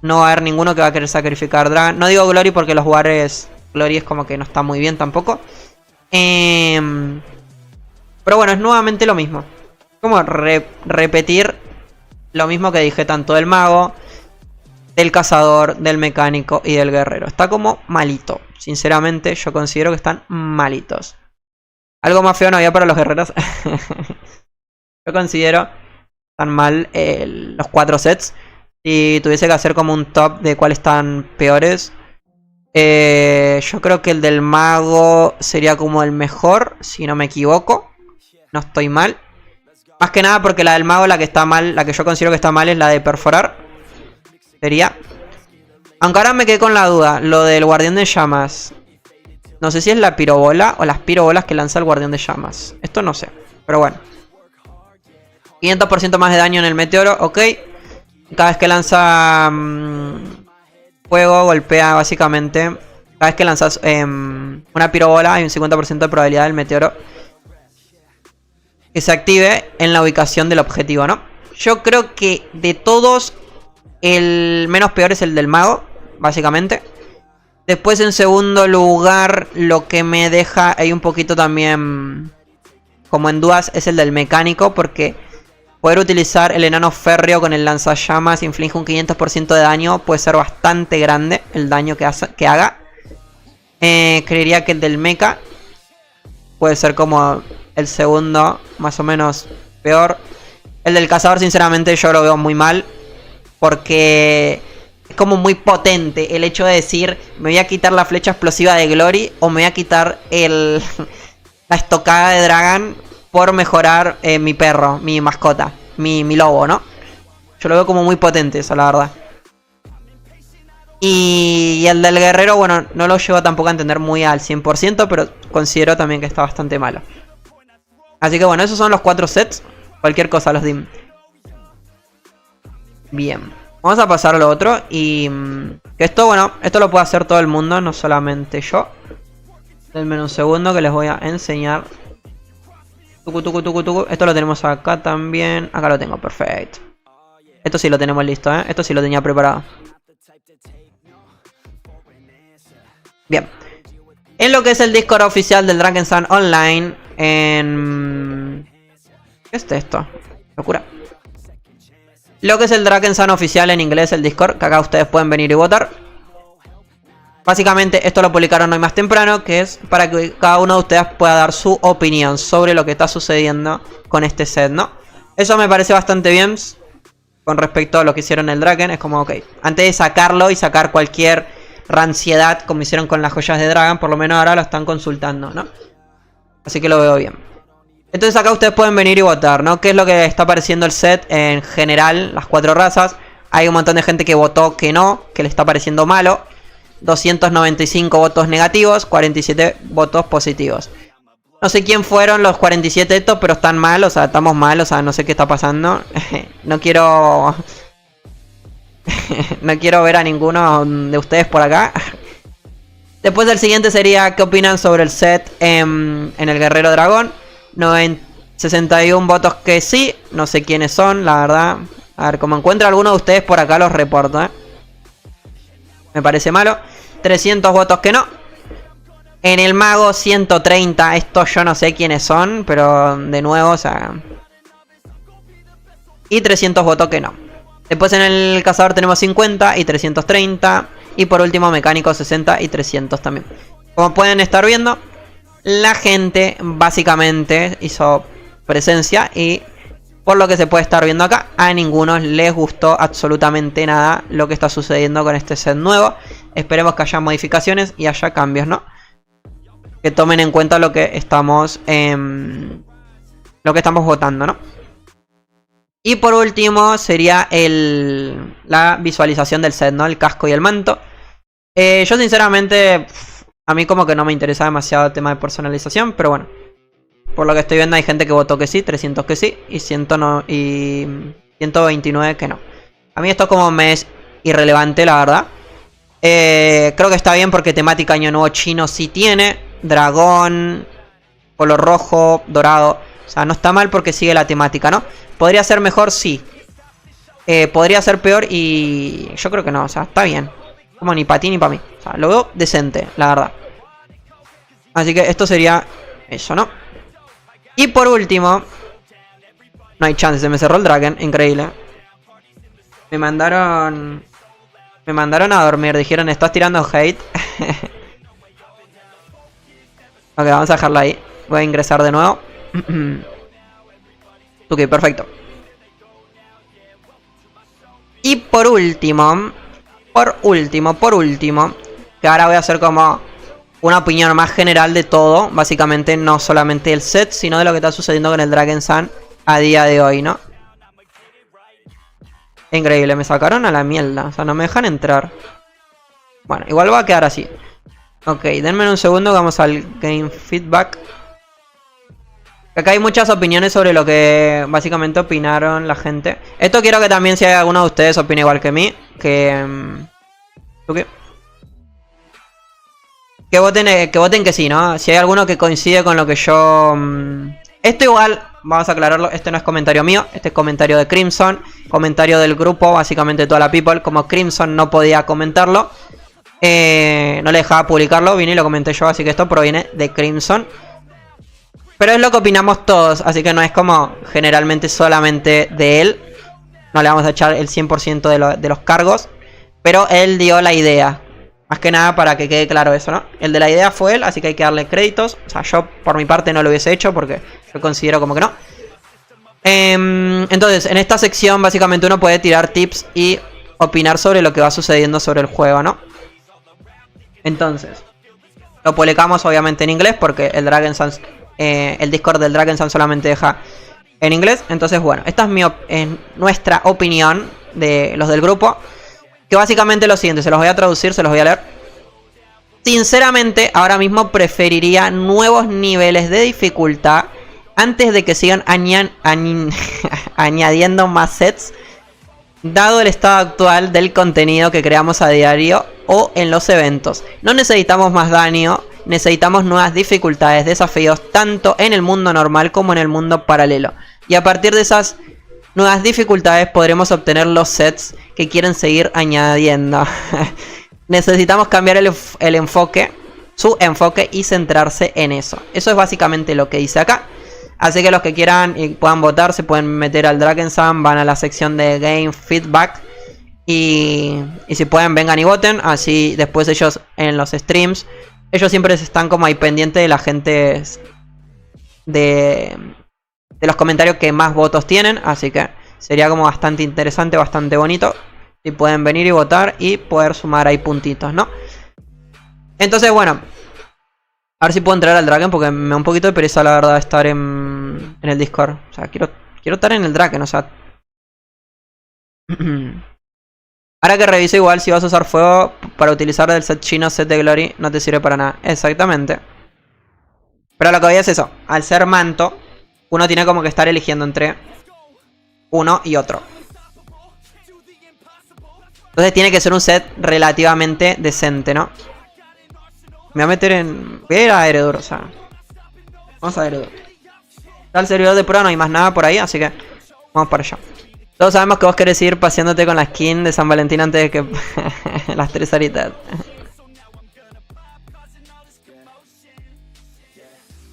No va a haber ninguno que va a querer sacrificar Dragon. No digo Glory porque los Wares... Glory es como que no está muy bien tampoco. Pero bueno, es nuevamente lo mismo. Como repetir lo mismo que dije tanto del mago, del cazador, del mecánico y del guerrero. Está como malito. Sinceramente, yo considero que están malitos. Algo más feo no había para los guerreros. Yo considero tan mal los 4 sets. Si tuviese que hacer como un top de cuáles están peores, yo creo que el del mago sería como el mejor, si no me equivoco. No estoy mal. Más que nada porque la del mago, la que está mal, la que yo considero que está mal es la de perforar. Sería. Aunque ahora me quedé con la duda. Lo del guardián de llamas. No sé si es la pirobola o las pirobolas que lanza el guardián de llamas. Esto no sé. Pero bueno. 500% más de daño en el meteoro. Ok. Cada vez que lanza fuego, golpea básicamente. Cada vez que lanzas una pirobola, hay un 50% de probabilidad del meteoro que se active en la ubicación del objetivo, ¿no? Yo creo que de todos, el menos peor es el del mago, básicamente. Después, en segundo lugar, lo que me deja ahí un poquito también como en dudas es el del mecánico, porque poder utilizar el enano férreo con el lanzallamas inflige un 500% de daño. Puede ser bastante grande el daño que haga. Creería que el del mecha puede ser como el segundo, más o menos peor. El del cazador, sinceramente, yo lo veo muy mal, porque es como muy potente el hecho de decir: me voy a quitar la flecha explosiva de Glory o me voy a quitar la estocada de Dragon por mejorar mi perro, mi mascota, mi lobo, ¿no? Yo lo veo como muy potente eso, la verdad. Y el del guerrero, bueno, no lo llevo tampoco a entender muy al 100%, pero considero también que está bastante malo. Así que bueno, esos son los 4 sets. Cualquier cosa los dim. Bien, vamos a pasar a lo otro. Y que esto, bueno, esto lo puede hacer todo el mundo, no solamente yo. Denme un segundo que les voy a enseñar. Esto lo tenemos acá también. Acá lo tengo, perfecto. Esto sí lo tenemos listo, ¿eh? Esto sí lo tenía preparado. Bien. En lo que es el Discord oficial del Drakensang Online, ¿qué es esto? Locura. Lo que es el Drakensang oficial en inglés, el Discord, que acá ustedes pueden venir y votar. Básicamente esto lo publicaron hoy más temprano, que es para que cada uno de ustedes pueda dar su opinión sobre lo que está sucediendo con este set, ¿no? Eso me parece bastante bien con respecto a lo que hicieron el Draken. Es como, ok, antes de sacarlo y sacar cualquier ranciedad como hicieron con las joyas de Dragon, por lo menos ahora lo están consultando, ¿no? Así que lo veo bien. Entonces acá ustedes pueden venir y votar, ¿no? ¿Qué es lo que está pareciendo el set en general, las 4 razas? Hay un montón de gente que votó que no, que le está pareciendo malo. 295 votos negativos, 47 votos positivos. No sé quién fueron los 47 estos, pero están mal, o sea, estamos mal, o sea, no sé qué está pasando. No quiero... no quiero ver a ninguno de ustedes por acá. Después del siguiente sería ¿qué opinan sobre el set en el Guerrero Dragón? 61 votos que sí, no sé quiénes son, la verdad. A ver, como encuentro a alguno de ustedes por acá los reporto, Me parece malo. 300 votos que no. En el Mago 130, estos yo no sé quiénes son, pero de nuevo, o sea... Y 300 votos que no. Después en el Cazador tenemos 50 y 330. Y por último Mecánico 60 y 300 también. Como pueden estar viendo, la gente básicamente hizo presencia y por lo que se puede estar viendo acá, a ninguno les gustó absolutamente nada lo que está sucediendo con este set nuevo. Esperemos que haya modificaciones y haya cambios, ¿no? Que tomen en cuenta lo que estamos votando, ¿no? Y por último sería la visualización del set, ¿no? El casco y el manto. Yo sinceramente, a mí como que no me interesa demasiado el tema de personalización, pero bueno. Por lo que estoy viendo hay gente que votó que sí, 300 que sí y 129 que no. A mí esto como me es irrelevante, la verdad. Creo que está bien porque temática Año Nuevo Chino sí tiene. Dragón, color rojo, dorado. O sea, no está mal porque sigue la temática, ¿no? ¿Podría ser mejor? Sí. ¿Podría ser peor? Y yo creo que no, o sea, está bien. Como ni para ti ni para mí. O sea, lo veo decente, la verdad. Así que esto sería eso, ¿no? Y por último, no hay chance, se me cerró el Dragon, increíble. Me mandaron a dormir, dijeron, ¿estás tirando hate? Ok, vamos a dejarla ahí. Voy a ingresar de nuevo. Ok, perfecto. Y por último, que ahora voy a hacer como una opinión más general de todo. Básicamente no solamente el set, sino de lo que está sucediendo con el Dragon Sun a día de hoy, ¿no? Increíble, me sacaron a la mierda. O sea, no me dejan entrar. Bueno, igual va a quedar así. Ok, denme un segundo, vamos al Game Feedback. Acá hay muchas opiniones sobre lo que básicamente opinaron la gente. Esto quiero que también si hay alguno de ustedes opine igual que mí. Que voten que sí, ¿no? Si hay alguno que coincide con lo que yo... Esto igual, vamos a aclararlo, este no es comentario mío, este es comentario de Crimson. Comentario del grupo, básicamente toda la people. Como Crimson no podía comentarlo, no le dejaba publicarlo, vine y lo comenté yo, así que esto proviene de Crimson. Pero es lo que opinamos todos, así que no es como generalmente solamente de él. No le vamos a echar el 100% de los cargos, pero él dio la idea. Más que nada para que quede claro eso, ¿no? El de la idea fue él, así que hay que darle créditos. O sea, yo por mi parte no lo hubiese hecho porque yo considero como que no. Entonces, en esta sección básicamente uno puede tirar tips y opinar sobre lo que va sucediendo sobre el juego, ¿no? Entonces, lo publicamos obviamente en inglés porque el Dragon Sun, el Discord del Dragon Sun solamente deja en inglés. Entonces, bueno, esta es nuestra opinión de los del grupo. Que básicamente lo siguiente, se los voy a traducir, se los voy a leer. Sinceramente, ahora mismo preferiría nuevos niveles de dificultad antes de que sigan añadiendo más sets, dado el estado actual del contenido que creamos a diario o en los eventos. No necesitamos más daño, necesitamos nuevas dificultades, desafíos, tanto en el mundo normal como en el mundo paralelo. Y a partir de esas nuevas dificultades podremos obtener los sets que quieren seguir añadiendo. Necesitamos cambiar el enfoque, su enfoque, y centrarse en eso. Eso es básicamente lo que dice acá. Así que los que quieran y puedan votar se pueden meter al Dragon Sun, van a la sección de Game Feedback y si pueden vengan y voten. Así después ellos en los streams, ellos siempre están como ahí pendientes de la gente de los comentarios que más votos tienen. Así que sería como bastante interesante, bastante bonito si pueden venir y votar y poder sumar ahí puntitos, ¿no? Entonces, bueno, a ver si puedo entrar al Dragon porque me da un poquito de pereza, la verdad, estar en el Discord. O sea, quiero estar en el Dragon, o sea. Ahora que reviso igual si vas a usar fuego para utilizar del set chino, set de Glory, no te sirve para nada. Exactamente. Pero lo que voy es eso. Al ser manto, uno tiene como que estar eligiendo entre uno y otro. Entonces tiene que ser un set relativamente decente, ¿no? Me voy a meter en... Voy a ir a Eredur, o sea... Vamos a Eredur. Está el servidor de prueba, no hay más nada por ahí, así que... Vamos para allá. Todos sabemos que vos querés ir paseándote con la skin de San Valentín antes de que... las 3 horitas.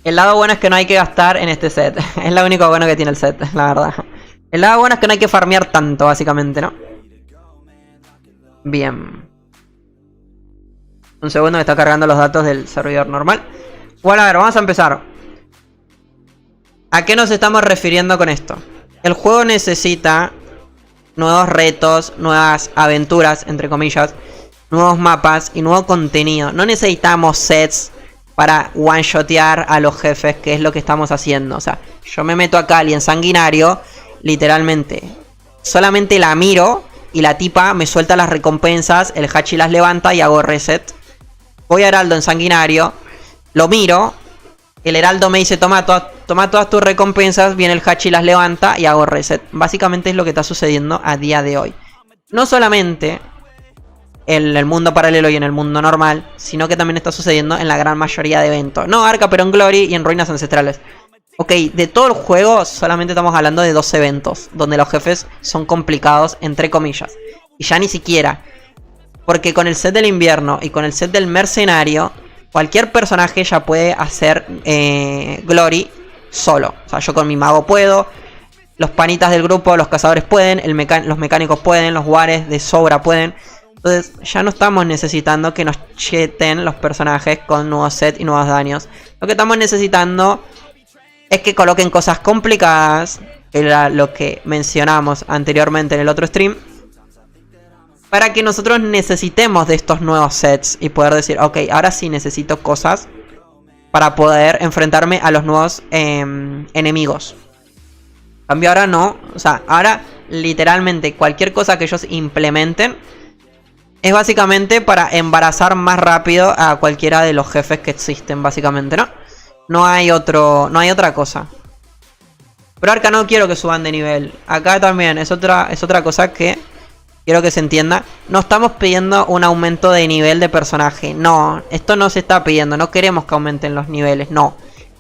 El lado bueno es que no hay que gastar en este set. Es lo único bueno que tiene el set, la verdad. El lado bueno es que no hay que farmear tanto, básicamente, ¿no? Bien. Un segundo, me está cargando los datos del servidor normal. Bueno, a ver, vamos a empezar. ¿A qué nos estamos refiriendo con esto? El juego necesita nuevos retos, nuevas aventuras, entre comillas, nuevos mapas y nuevo contenido. No necesitamos sets para one-shotear a los jefes, que es lo que estamos haciendo. O sea, yo me meto acá y en sanguinario, literalmente, solamente la miro y la tipa me suelta las recompensas, el Hachi las levanta y hago reset. Voy a Heraldo en sanguinario, lo miro, el Heraldo me dice toma todas tus recompensas, viene el Hachi las levanta y hago reset. Básicamente es lo que está sucediendo a día de hoy. No solamente en el mundo paralelo y en el mundo normal, sino que también está sucediendo en la gran mayoría de eventos. No Arca, pero en Glory y en Ruinas Ancestrales. Ok, de todo el juego solamente estamos hablando de 2 eventos, donde los jefes son complicados, entre comillas. Y ya ni siquiera, porque con el set del invierno y con el set del mercenario, cualquier personaje ya puede hacer Glory solo. O sea, yo con mi mago puedo, los panitas del grupo, los cazadores pueden, los mecánicos pueden, los guares de sobra pueden. Entonces ya no estamos necesitando que nos cheten los personajes con nuevos sets y nuevos daños. Lo que estamos necesitando es que coloquen cosas complicadas, que era lo que mencionamos anteriormente en el otro stream, para que nosotros necesitemos de estos nuevos sets y poder decir, ok, ahora sí necesito cosas para poder enfrentarme a los nuevos enemigos. En cambio ahora no, o sea, ahora literalmente cualquier cosa que ellos implementen es básicamente para embarazar más rápido a cualquiera de los jefes que existen, básicamente, ¿no? No hay otra cosa. Pero Arca no quiero que suban de nivel. Acá también es otra cosa que quiero que se entienda. No estamos pidiendo un aumento de nivel de personaje. No, esto no se está pidiendo. No queremos que aumenten los niveles. No.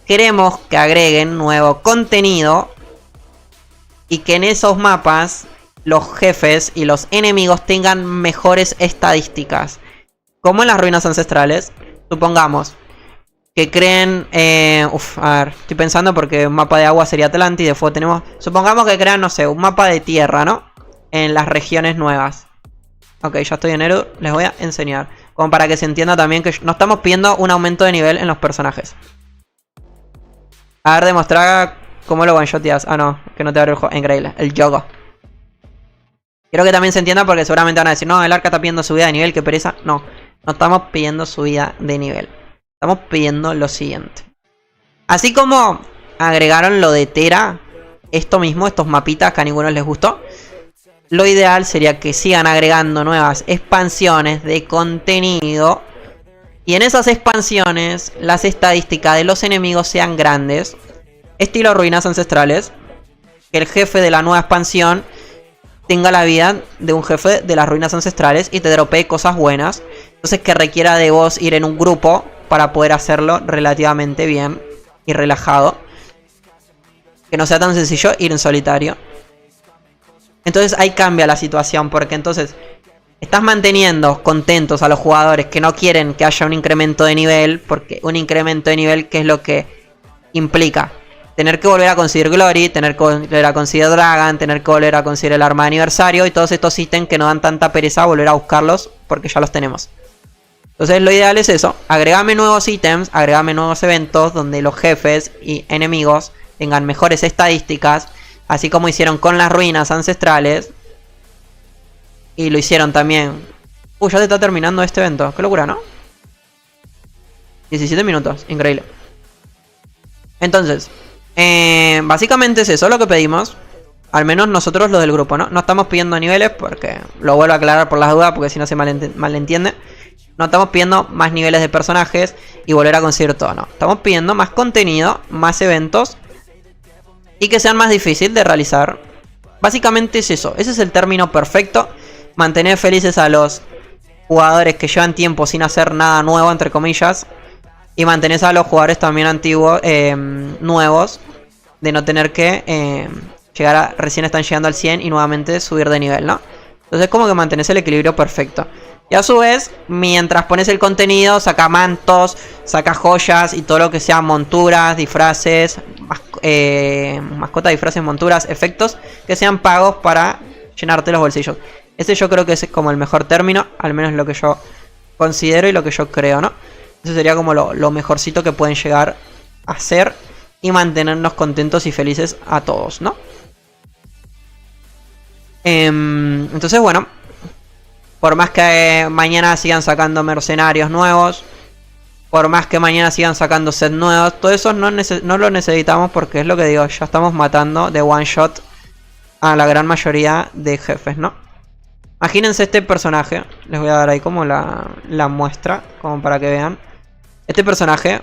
Queremos que agreguen nuevo contenido. Y que en esos mapas los jefes y los enemigos tengan mejores estadísticas. Como en las ruinas ancestrales. Supongamos que creen... a ver, estoy pensando porque un mapa de agua sería Atlantis, de fuego tenemos... Supongamos que crean, no sé, un mapa de tierra, ¿no? En las regiones nuevas. Ok, ya estoy en Eredur, les voy a enseñar. Como para que se entienda también que no estamos pidiendo un aumento de nivel en los personajes. A ver, demostrar cómo lo one-shoteas. Ah, no, que no te abre el juego. Increíble, el yogo. Quiero que también se entienda porque seguramente van a decir, no, el Arca está pidiendo subida de nivel, qué pereza. No, no estamos pidiendo subida de nivel. Estamos pidiendo lo siguiente. Así como agregaron lo de Tera, esto mismo, estos mapitas que a ninguno les gustó, lo ideal sería que sigan agregando nuevas expansiones de contenido. Y en esas expansiones las estadísticas de los enemigos sean grandes. Estilo ruinas ancestrales. Que el jefe de la nueva expansión tenga la vida de un jefe de las ruinas ancestrales y te dropee cosas buenas. Entonces que requiera de vos ir en un grupo para poder hacerlo relativamente bien y relajado. Que no sea tan sencillo ir en solitario. Entonces ahí cambia la situación, porque entonces estás manteniendo contentos a los jugadores que no quieren que haya un incremento de nivel. Porque un incremento de nivel, ¿qué es lo que implica? Tener que volver a conseguir Glory, tener que volver a conseguir Dragon, tener que volver a conseguir el arma de aniversario y todos estos ítems que no dan tanta pereza volver a buscarlos porque ya los tenemos. Entonces lo ideal es eso, agregame nuevos ítems, agregame nuevos eventos donde los jefes y enemigos tengan mejores estadísticas, así como hicieron con las ruinas ancestrales. Y lo hicieron también. Ya se está terminando este evento, qué locura, ¿no? 17 minutos, increíble. Entonces, básicamente es eso lo que pedimos. Al menos nosotros los del grupo, ¿no? No estamos pidiendo niveles porque lo vuelvo a aclarar por las dudas, porque si no se malentiende. No estamos pidiendo más niveles de personajes y volver a conseguir todo, no. Estamos pidiendo más contenido, más eventos y que sean más difíciles de realizar. Básicamente es eso. Ese es el término perfecto. Mantener felices a los jugadores que llevan tiempo sin hacer nada nuevo, entre comillas. Y mantener a los jugadores también antiguos, nuevos. De no tener que llegar a... Recién están llegando al 100 y nuevamente subir de nivel, ¿no? Entonces es como que mantenés el equilibrio perfecto. Y a su vez, mientras pones el contenido, saca mantos, saca joyas y todo lo que sea monturas, disfraces, mascotas, disfraces, monturas, efectos que sean pagos para llenarte los bolsillos. Ese yo creo que es como el mejor término, al menos lo que yo considero y lo que yo creo, ¿no? Eso sería como lo mejorcito que pueden llegar a hacer y mantenernos contentos y felices a todos, ¿no? Entonces, bueno, por más que mañana sigan sacando mercenarios nuevos, por más que mañana sigan sacando sets nuevos, todo eso no lo necesitamos porque es lo que digo, ya estamos matando de one shot a la gran mayoría de jefes, ¿no? Imagínense este personaje, les voy a dar ahí como la muestra, como para que vean. Este personaje,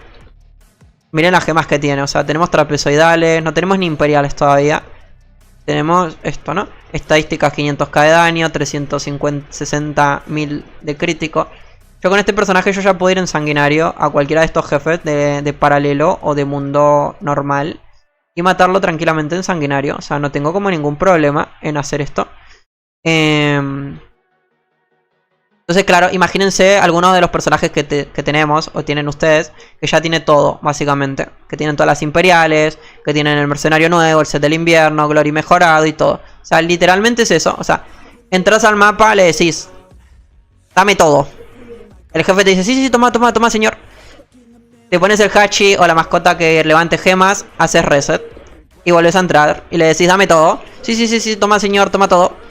miren las gemas que tiene, o sea, tenemos trapezoidales, no tenemos ni imperiales todavía. Tenemos esto, ¿no? Estadísticas 500k de daño, 360.000 de crítico. Yo con este personaje yo ya puedo ir en sanguinario a cualquiera de estos jefes de paralelo o de mundo normal. Y matarlo tranquilamente en sanguinario. O sea, no tengo como ningún problema en hacer esto. Entonces, claro, imagínense algunos de los personajes que tenemos o tienen ustedes, que ya tiene todo, básicamente. Que tienen todas las imperiales, que tienen el mercenario nuevo, el set del invierno, Glory mejorado y todo. O sea, literalmente es eso. O sea, entras al mapa, le decís, dame todo. El jefe te dice, sí, toma, señor. Te pones el hachi o la mascota que levante gemas, haces reset. Y vuelves a entrar y le decís, dame todo. Sí, toma, señor, toma todo.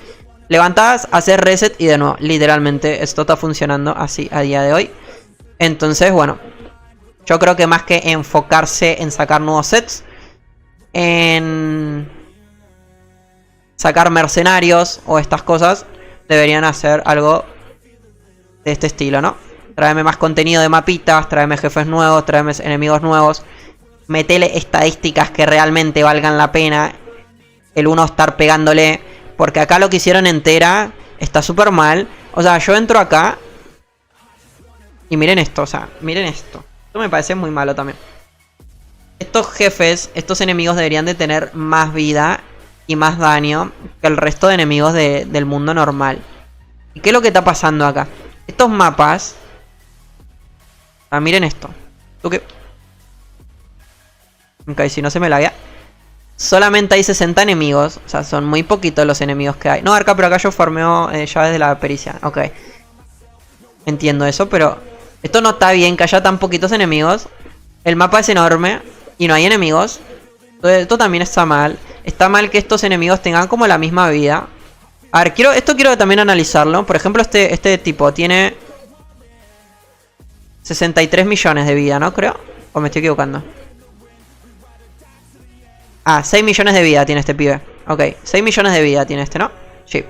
Levantas, haces reset y de nuevo, literalmente esto está funcionando así a día de hoy. Entonces, bueno, yo creo que más que enfocarse en sacar nuevos sets, en sacar mercenarios o estas cosas, deberían hacer algo de este estilo, ¿no? Tráeme más contenido de mapitas, tráeme jefes nuevos, tráeme enemigos nuevos. Metele estadísticas que realmente valgan la pena el uno estar pegándole. Porque acá lo que hicieron entera está súper mal. O sea, yo entro acá y miren esto, o sea, miren esto. Esto me parece muy malo también. Estos jefes, estos enemigos deberían de tener más vida y más daño que el resto de enemigos del mundo normal. ¿Y qué es lo que está pasando acá? Estos mapas... Ah, miren esto. ¿Tú qué? Ok, si no se me laguea. Solamente hay 60 enemigos. O sea, son muy poquitos los enemigos que hay. No, Arca, pero acá yo farmeo llaves de la pericia. Ok. Entiendo eso, pero... Esto no está bien, que haya tan poquitos enemigos. El mapa es enorme y no hay enemigos. Entonces, esto también está mal. Está mal que estos enemigos tengan como la misma vida. A ver, esto quiero también analizarlo. Por ejemplo, este tipo tiene 63 millones de vida, ¿no? Creo. ¿O me estoy equivocando? Ah, 6 millones de vida tiene este pibe. Ok, 6 millones de vida tiene este, ¿no? Sí.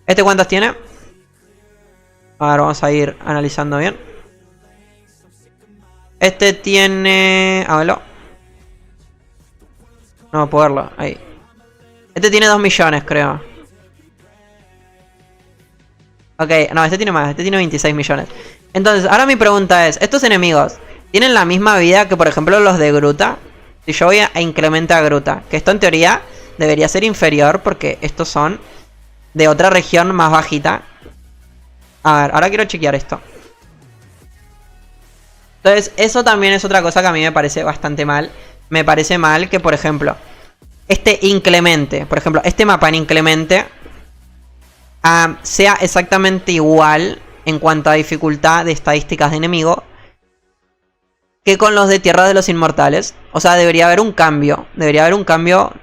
¿Este cuántas tiene? A ver, vamos a ir analizando bien. Este tiene... A verlo. No puedo verlo, ahí. Este tiene 2 millones, creo. Ok, no, este tiene más, este tiene 26 millones. Entonces, ahora mi pregunta es, ¿estos enemigos tienen la misma vida que, por ejemplo, los de Gruta? Si yo voy a incrementar a Gruta, que esto en teoría debería ser inferior porque estos son de otra región más bajita. A ver, ahora quiero chequear esto. Entonces, eso también es otra cosa que a mí me parece bastante mal. Me parece mal que, por ejemplo, este inclemente, por ejemplo, este mapa en inclemente sea exactamente igual en cuanto a dificultad de estadísticas de enemigo que con los de Tierra de los Inmortales. O sea, debería haber un cambio. Debería haber un cambio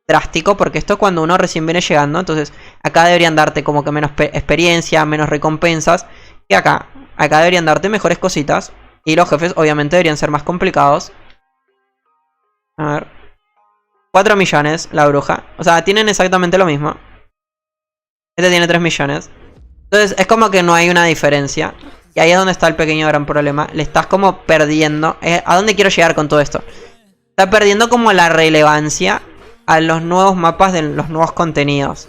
drástico. Porque esto es cuando uno recién viene llegando. Entonces, acá deberían darte como que menos experiencia, menos recompensas. Y acá deberían darte mejores cositas. Y los jefes obviamente deberían ser más complicados. A ver. 4 millones la bruja. O sea, tienen exactamente lo mismo. Este tiene 3 millones. Entonces, es como que no hay una diferencia. Y ahí es donde está el pequeño gran problema. Le estás como perdiendo. ¿A dónde quiero llegar con todo esto? Está perdiendo como la relevancia a los nuevos mapas de los nuevos contenidos.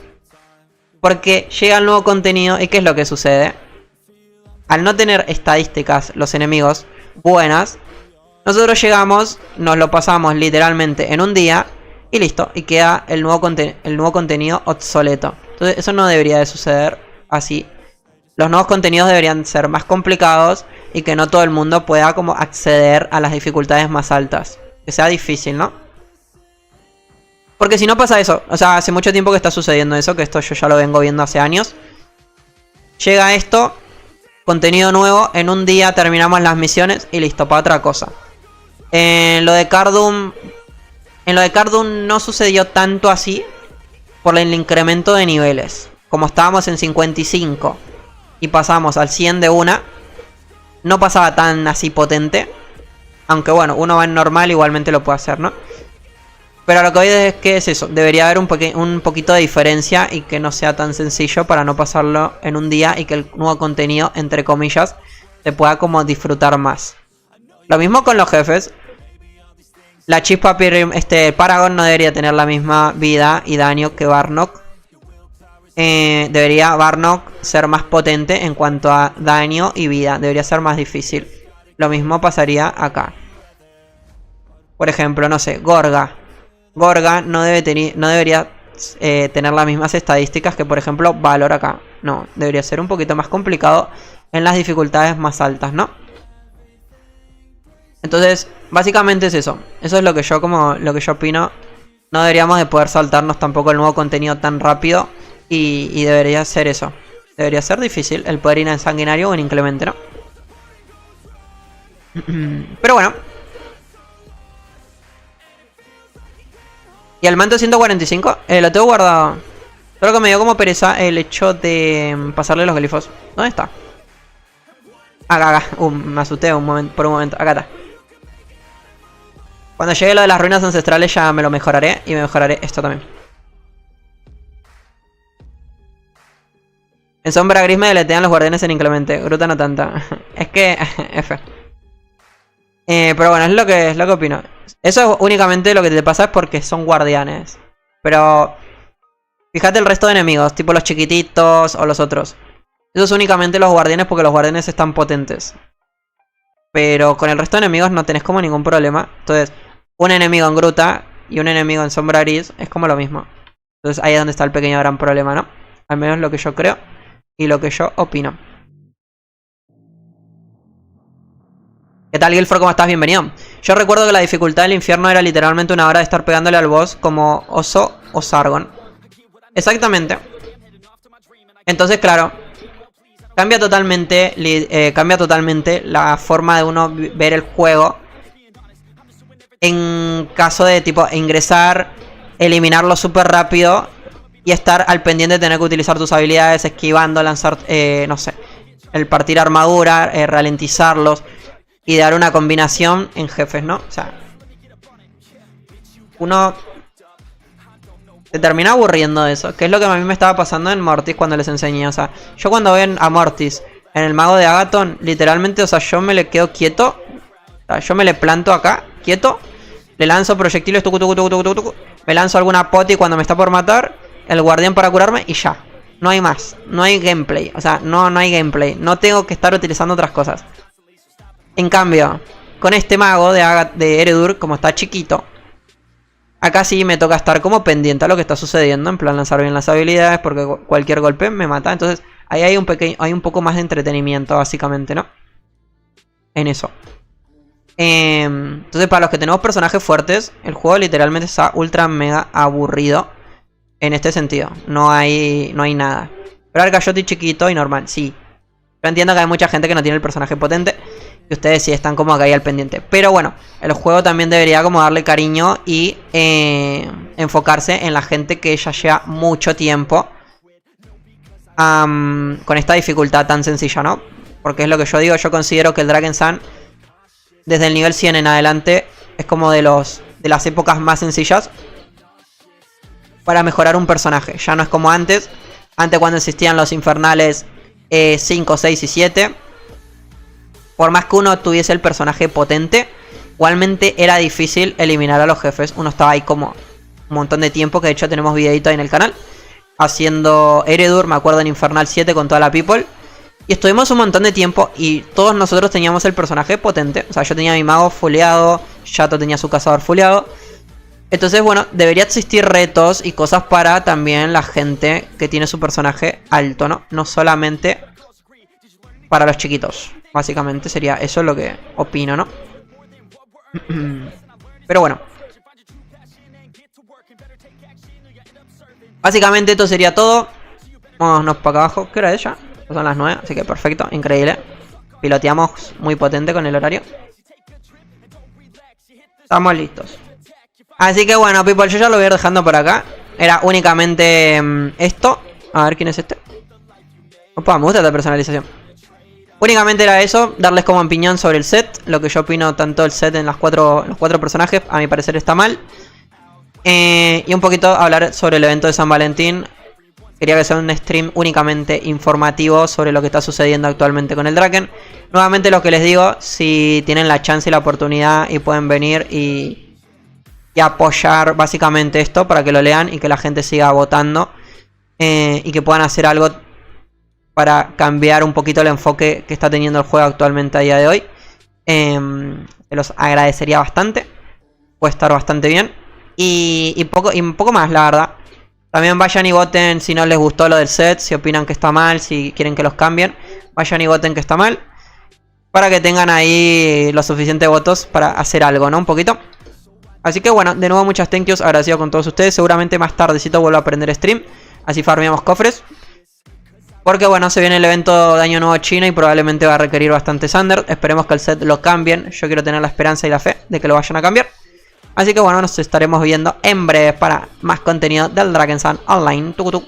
Porque llega el nuevo contenido y ¿qué es lo que sucede? Al no tener estadísticas los enemigos buenas, nosotros llegamos, nos lo pasamos literalmente en un día y listo. Y queda el nuevo contenido obsoleto. Entonces eso no debería de suceder así. Los nuevos contenidos deberían ser más complicados y que no todo el mundo pueda como acceder a las dificultades más altas. Que sea difícil, ¿no? Porque si no pasa eso, o sea, hace mucho tiempo que está sucediendo eso, que esto yo ya lo vengo viendo hace años. Llega esto, contenido nuevo, en un día terminamos las misiones y listo, para otra cosa. En lo de Cardoom no sucedió tanto así por el incremento de niveles. Como estábamos en 55 y pasamos al 100 de una, no pasaba tan así potente. Aunque bueno, uno va en normal, igualmente lo puede hacer, ¿no? Pero lo que voy es que es eso, debería haber un poquito de diferencia y que no sea tan sencillo para no pasarlo en un día y que el nuevo contenido, entre comillas, se pueda como disfrutar más. Lo mismo con los jefes. La chispa Paragon no debería tener la misma vida y daño que Barnock. Debería Barnock ser más potente en cuanto a daño y vida. Debería ser más difícil. Lo mismo pasaría acá. Por ejemplo, no sé, Gorga. Gorga no debería tener las mismas estadísticas que, por ejemplo, Valor acá. No, debería ser un poquito más complicado en las dificultades más altas, ¿no? Entonces, básicamente es eso. Eso es lo que yo opino. No deberíamos de poder saltarnos tampoco el nuevo contenido tan rápido. Y debería ser eso. Debería ser difícil el poder ir en sanguinario o en inclemente, ¿no? Pero bueno. Y el manto 145 lo tengo guardado. Solo que me dio como pereza el hecho de pasarle los glifos. ¿Dónde está? Acá. Me asusté por un momento. Acá está. Cuando llegue lo de las ruinas ancestrales ya me lo mejoraré. Y me mejoraré esto también. En sombra gris me deletean los guardianes en inclemente. Gruta no tanta. Es que... F. Pero bueno, es lo que opino. Eso es únicamente lo que te pasa es porque son guardianes. Pero... fíjate el resto de enemigos. Tipo los chiquititos o los otros. Eso es únicamente los guardianes porque los guardianes están potentes. Pero con el resto de enemigos no tenés como ningún problema. Entonces, un enemigo en gruta y un enemigo en sombra gris es como lo mismo. Entonces ahí es donde está el pequeño gran problema, ¿no? Al menos lo que yo creo y lo que yo opino. ¿Qué tal, Guilford? ¿Cómo estás? Bienvenido. Yo recuerdo que la dificultad del infierno era literalmente una hora de estar pegándole al boss como Oso o Sargon. Exactamente. Entonces, claro, cambia totalmente la forma de uno ver el juego. En caso de tipo ingresar, eliminarlo súper rápido y estar al pendiente de tener que utilizar tus habilidades, esquivando, lanzar, no sé, el partir armadura, ralentizarlos y dar una combinación en jefes, ¿no? O sea, uno se termina aburriendo de eso, que es lo que a mí me estaba pasando en Mortis cuando les enseñé. O sea, yo cuando ven a Mortis en el mago de Agathon, literalmente, o sea, yo me le quedo quieto. O sea, yo me le planto acá, quieto. Le lanzo proyectiles, tucu. Me lanzo alguna poti cuando me está por matar. El guardián para curarme y ya. No hay más. No hay gameplay. O sea, no hay gameplay. No tengo que estar utilizando otras cosas. En cambio, con este mago de Eredur, como está chiquito, acá sí me toca estar como pendiente a lo que está sucediendo. En plan, lanzar bien las habilidades, porque cualquier golpe me mata. Entonces, ahí hay un poco más de entretenimiento, básicamente, ¿no? En eso. Entonces, para los que tenemos personajes fuertes, el juego literalmente está ultra mega aburrido. En este sentido, no hay nada. Pero el Gayoti chiquito y normal, sí. Yo entiendo que hay mucha gente que no tiene el personaje potente y ustedes sí están como acá ahí al pendiente. Pero bueno, el juego también debería como darle cariño y enfocarse en la gente que ya lleva mucho tiempo con esta dificultad tan sencilla, ¿no? Porque es lo que yo digo, yo considero que el Dragon Sun desde el nivel 100 en adelante es como de las épocas más sencillas para mejorar un personaje. Ya no es como antes. Antes, cuando existían los infernales 5, 6 y 7, por más que uno tuviese el personaje potente, igualmente era difícil eliminar a los jefes. Uno estaba ahí como un montón de tiempo, que de hecho tenemos videito ahí en el canal, haciendo Eredur, me acuerdo en Infernal 7 con toda la people. Y estuvimos un montón de tiempo y todos nosotros teníamos el personaje potente. O sea, yo tenía mi mago fuleado, Yato tenía su cazador fuleado. Entonces, bueno, debería existir retos y cosas para también la gente que tiene su personaje alto, ¿no? No solamente para los chiquitos. Básicamente sería eso lo que opino, ¿no? Pero bueno. Básicamente esto sería todo. Vámonos para acá abajo. ¿Qué hora es ya? Son las 9, así que perfecto, increíble. Piloteamos muy potente con el horario. Estamos listos. Así que bueno, people, yo ya lo voy a ir dejando por acá. Era únicamente esto. A ver, ¿quién es este? Opa, me gusta esta personalización. Únicamente era eso, darles como opinión sobre el set. Lo que yo opino tanto el set en los cuatro personajes, a mi parecer está mal. Y un poquito hablar sobre el evento de San Valentín. Quería que sea un stream únicamente informativo sobre lo que está sucediendo actualmente con el Draken. Nuevamente lo que les digo, si tienen la chance y la oportunidad y pueden venir y apoyar básicamente esto para que lo lean y que la gente siga votando. Y que puedan hacer algo para cambiar un poquito el enfoque que está teniendo el juego actualmente a día de hoy. Se los agradecería bastante. Puede estar bastante bien. Y poco más, la verdad. También vayan y voten si no les gustó lo del set, si opinan que está mal, si quieren que los cambien. Vayan y voten que está mal, para que tengan ahí los suficientes votos para hacer algo, ¿no? Un poquito. Así que bueno, de nuevo muchas thank yous, agradecido con todos ustedes. Seguramente más tardecito vuelvo a aprender stream, así farmeamos cofres. Porque bueno, se viene el evento de Año Nuevo Chino y probablemente va a requerir bastante Thunder. Esperemos que el set lo cambien, yo quiero tener la esperanza y la fe de que lo vayan a cambiar. Así que bueno, nos estaremos viendo en breve para más contenido del Dragon Sun Online. Tucutu.